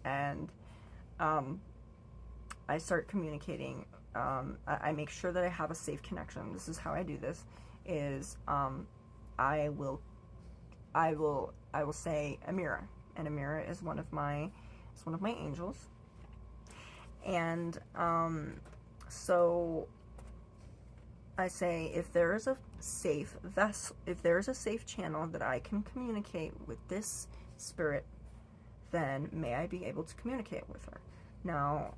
and I start communicating. I make sure that I have a safe connection. This is how I do this, is I will say Amira, and Amira is one of my angels. And so I say, if there is a safe channel that I can communicate with this spirit, then may I be able to communicate with her. Now,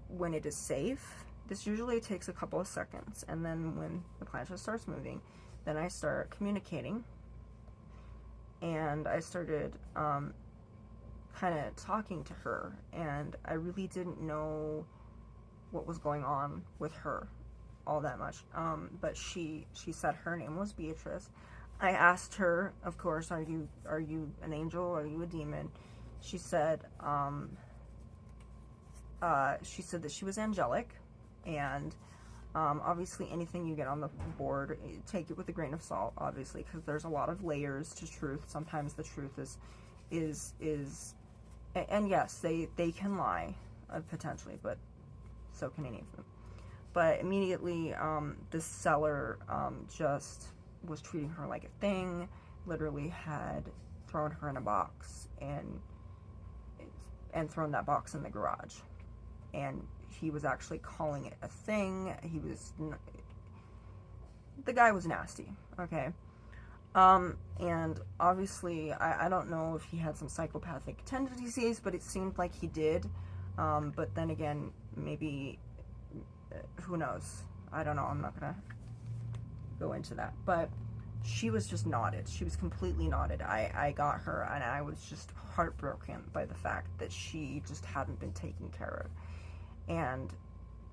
when it is safe, this usually takes a couple of seconds, and then when the plancha starts moving, then I start communicating, and I started kind of talking to her, and I really didn't know what was going on with her all that much, but she said her name was Beatrice. I asked her, of course, are you an angel, are you a demon? She said that she was angelic, and obviously anything you get on the board, take it with a grain of salt, obviously, because there's a lot of layers to truth. Sometimes the truth is and yes, they can lie, potentially, but so can any of them. But immediately, this seller just was treating her like a thing, literally had thrown her in a box and thrown that box in the garage. And he was actually calling it a thing. The guy was nasty, okay? And obviously, I don't know if he had some psychopathic tendencies, but it seemed like he did. But then again, maybe, who knows? I don't know, I'm not gonna go into that. But she was just knotted. She was completely knotted. I got her, and I was just heartbroken by the fact that she just hadn't been taken care of. And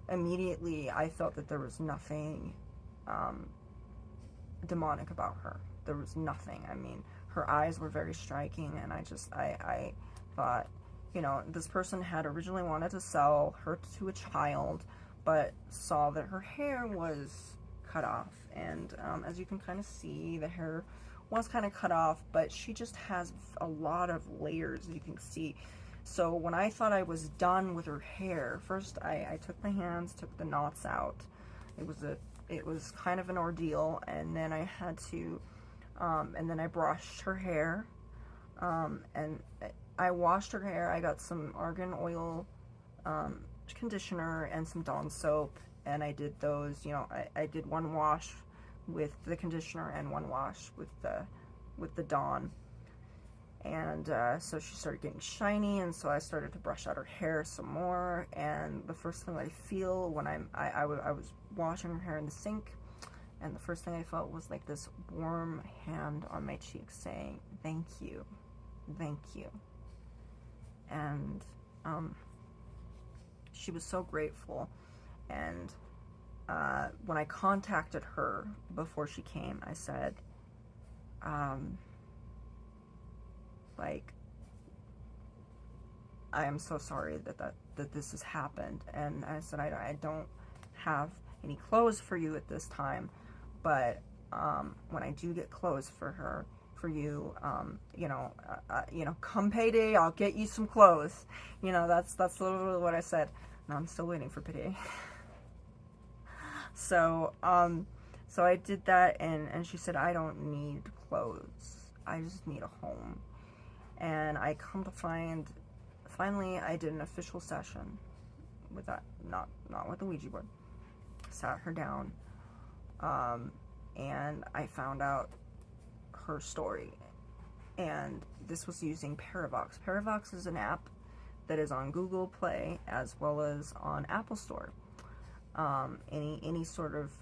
immediately, I felt that there was nothing demonic about her. There was nothing. I mean, her eyes were very striking, and I thought, you know, this person had originally wanted to sell her to a child, but saw that her hair was cut off, and as you can kind of see, the hair was kind of cut off, but she just has a lot of layers, you can see. So when I thought I was done with her hair, first I took my hands, took the knots out. It was kind of an ordeal, and then I had to, and then I brushed her hair, and I washed her hair. I got some argan oil conditioner and some Dawn soap, and I did those, you know, I did one wash with the conditioner and one wash with the Dawn. And so she started getting shiny, and so I started to brush out her hair some more. And the first thing I feel when I was washing her hair in the sink, and the first thing I felt was like this warm hand on my cheek saying, "Thank you, thank you." And she was so grateful. And when I contacted her before she came, I said, like, I am so sorry that this has happened. And I said, I don't have any clothes for you at this time, but when I do get clothes for you, you know, come payday, I'll get you some clothes. You know, that's literally what I said. No, I'm still waiting for payday. So I did that, and she said, I don't need clothes. I just need a home. And I come to find, finally, I did an official session with that, not with the Ouija board. Sat her down, and I found out her story. And this was using Paravox. Paravox is an app that is on Google Play as well as on Apple Store. Any sort of,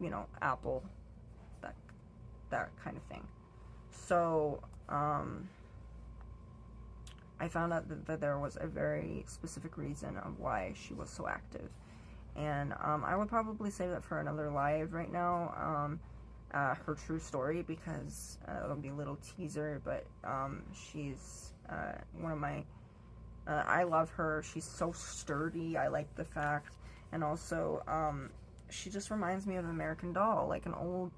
you know, Apple, that kind of thing. So, I found out that there was a very specific reason of why she was so active. And I would probably save that for another live right now, her true story, because it'll be a little teaser, but she's one of my, I love her. She's so sturdy. I like the fact. And also, she just reminds me of an American Doll, like an old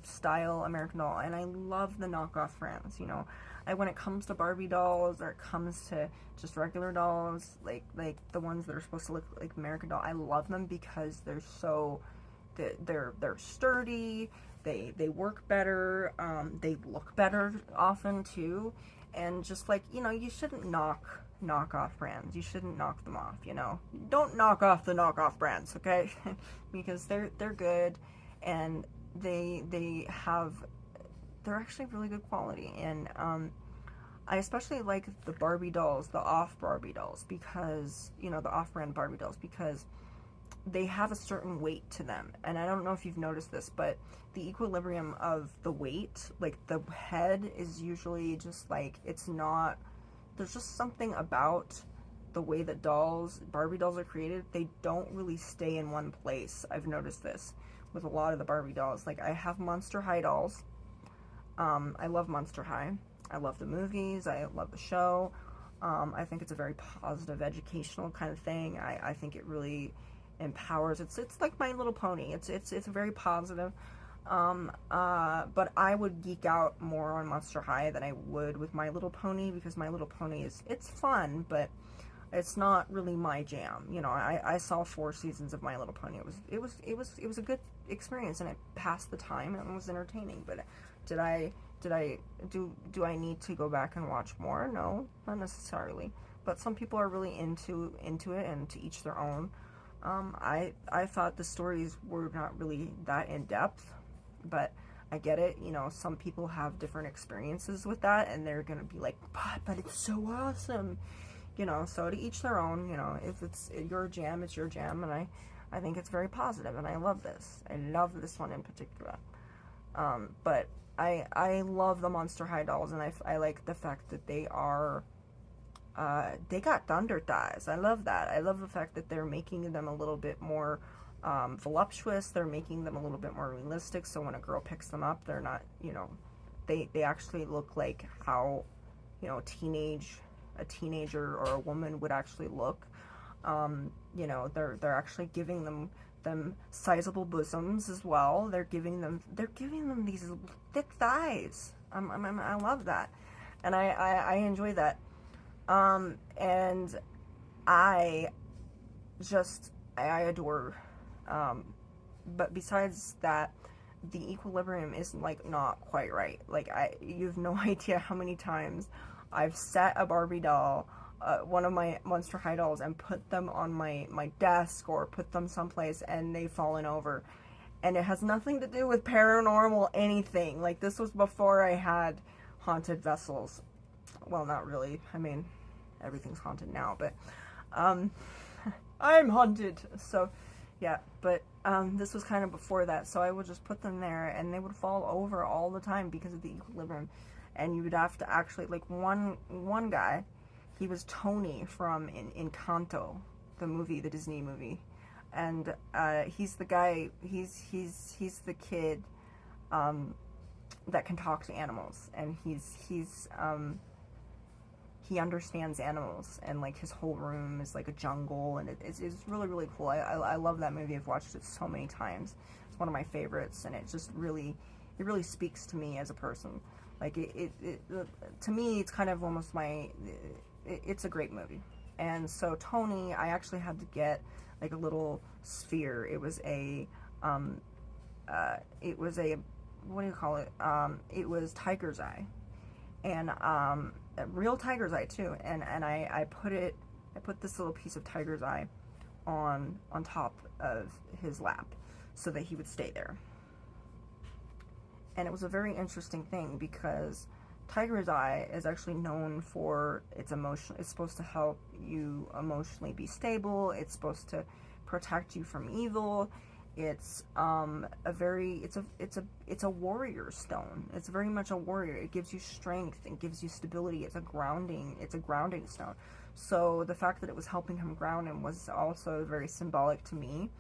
style American Doll. And I love the knockoff brands, you know. When it comes to Barbie dolls, or it comes to just regular dolls, like the ones that are supposed to look like American Doll, I love them because they're so, they're sturdy, they work better, they look better often too, and just like, you know, you shouldn't knock off brands. You shouldn't knock them off, you know. Don't knock off the knockoff brands, okay? Because they're good, and they're actually really good quality. And I especially like the Barbie dolls, the off Barbie dolls, because, you know, the off-brand Barbie dolls, because they have a certain weight to them. And I don't know if you've noticed this, but the equilibrium of the weight, like the head is usually just like, it's not, there's just something about the way that Barbie dolls are created. They don't really stay in one place. I've noticed this with a lot of the Barbie dolls. Like, I have Monster High dolls. I love Monster High. I love the movies. I love the show. I think it's a very positive, educational kind of thing. I think it really empowers. It's like My Little Pony. It's very positive. But I would geek out more on Monster High than I would with My Little Pony, because My Little Pony it's fun, but it's not really my jam. You know, I saw 4 seasons of My Little Pony. It was a good experience, and it passed the time and it was entertaining. But do I need to go back and watch more? No, not necessarily. But some people are really into it, and to each their own. I thought the stories were not really that in depth, but I get it. You know, some people have different experiences with that, and they're gonna be like, but it's so awesome. You know, so to each their own. You know, if it's your jam, it's your jam, and I think it's very positive, and I love this. I love this one in particular. But I love the Monster High dolls, and I like the fact that they are, they got thunder thighs. I love that. I love the fact that they're making them a little bit more voluptuous. They're making them a little bit more realistic, so when a girl picks them up, they're not, you know, they actually look like how, you know, a teenager or a woman would actually look. You know, they're actually giving them sizable bosoms as well. They're giving them these thick thighs. I love that, and I enjoy that. And I adore. But besides that, the equilibrium is like not quite right. Like, you have no idea how many times I've set a Barbie doll, one of my Monster High dolls, and put them on my desk or put them someplace, and they've fallen over. And it has nothing to do with paranormal anything. Like, this was before I had haunted vessels. Well, not really. I mean, everything's haunted now, but I'm haunted. So, yeah, but this was kind of before that. So I would just put them there, and they would fall over all the time because of the equilibrium. And you would have to actually, like, one guy, he was Tony from Encanto, the movie, the Disney movie, and he's the guy, he's the kid that can talk to animals, and he understands animals, and like his whole room is like a jungle, and it's really, really cool. I love that movie. I've watched it so many times. It's one of my favorites, and it just really speaks to me as a person. Like, to me, it's kind of almost it's a great movie. And so Tony, I actually had to get like a little sphere. It was a what do you call it? It was tiger's eye, and a real tiger's eye too. And I put this little piece of tiger's eye on top of his lap so that he would stay there. And it was a very interesting thing, because tiger's eye is actually known for its emotion. It's supposed to help you emotionally be stable. It's supposed to protect you from evil. It's it's a warrior stone. It's very much a warrior. It gives you strength and gives you stability. It's a grounding stone. So the fact that it was helping him ground him was also very symbolic to me.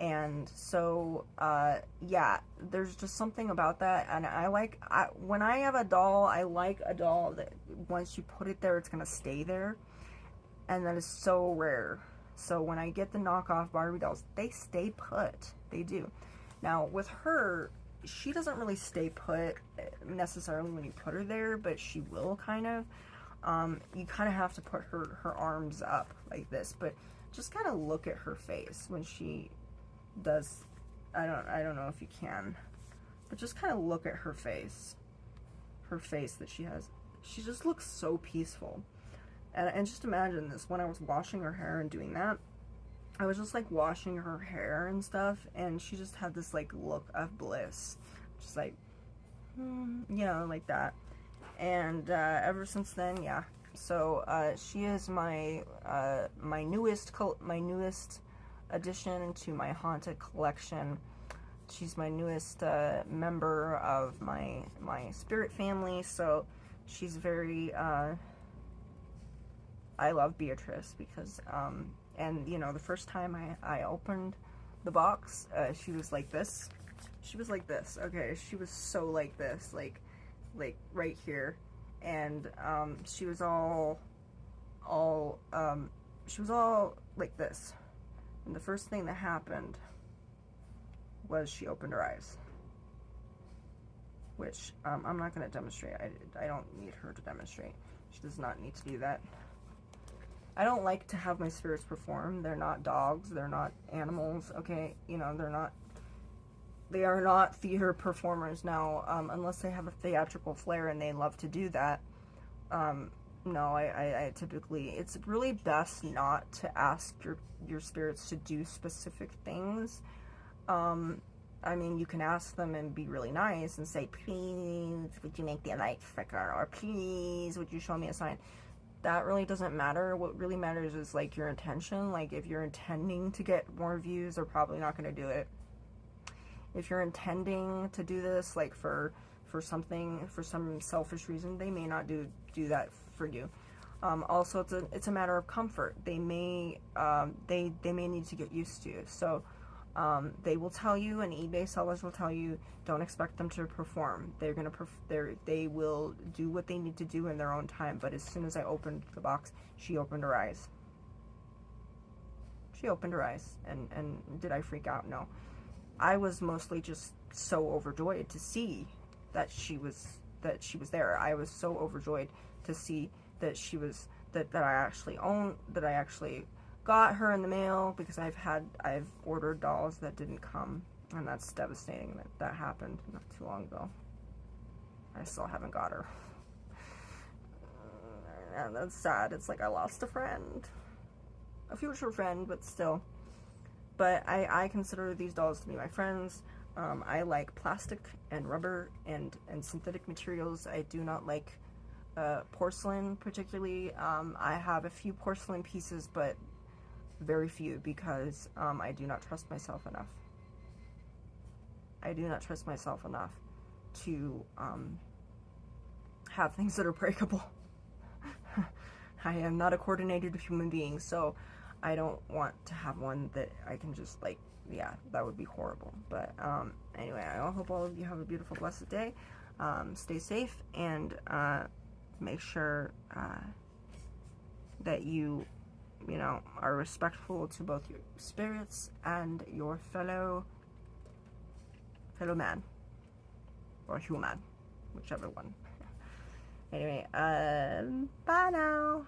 And so, yeah, there's just something about that, and when I have a doll, I like a doll that once you put it there, it's gonna stay there, and that is so rare. So when I get the knockoff Barbie dolls, they stay put. They do. Now, with her, she doesn't really stay put necessarily when you put her there, but she will kind of. You kind of have to put her arms up like this, but just kind of look at her face when she does. I don't know if you can, but just kind of look at her face that she has. She just looks so peaceful. And just imagine this, when I was washing her hair and doing that, I was just like washing her hair and stuff, and she just had this like look of bliss, just like, you know, like that. And ever since then, yeah, So she is my my newest addition to my haunted collection. She's my newest member of my spirit family. So she's very. I love Beatrice because and you know, the first time I opened the box, she was like this. She was like this. Okay, she was so like this, like right here. And she was all like this. And the first thing that happened was she opened her eyes, which I'm not going to demonstrate. I don't need her to demonstrate. She does not need to do that. I don't like to have my spirits perform. They're not dogs. They're not animals. Okay, you know, they are not theater performers now, unless they have a theatrical flair and they love to do that. No, I typically, it's really best not to ask your spirits to do specific things. I mean, you can ask them and be really nice and say, please, would you make the light flicker? Or please, would you show me a sign? That really doesn't matter. What really matters is, like, your intention. Like, if you're intending to get more views, they're probably not going to do it. If you're intending to do this, like, for something, for some selfish reason, they may not do that for you. Also, it's a matter of comfort. They may need to get used to you. So they will tell you, and eBay sellers will tell you, don't expect them to perform. They will do what they need to do in their own time. But as soon as I opened the box, she opened her eyes. She opened her eyes, and did I freak out? No. I was mostly just so overjoyed to see that she was there. I was so overjoyed to see that she was that I actually got her in the mail, because I've ordered dolls that didn't come, and that's devastating that happened not too long ago. I still haven't got her. And that's sad. It's like I lost a friend. A future friend, but still. But I consider these dolls to be my friends. I like plastic and rubber and synthetic materials. I do not like porcelain particularly. I have a few porcelain pieces, but very few, because I do not trust myself enough. I do not trust myself enough to have things that are breakable. I am not a coordinated human being, so I don't want to have one that I can just, like, yeah, that would be horrible. But anyway, I hope all of you have a beautiful, blessed day. Stay safe, and make sure that you know, are respectful to both your spirits and your fellow man, or human, whichever one. Anyway, bye now.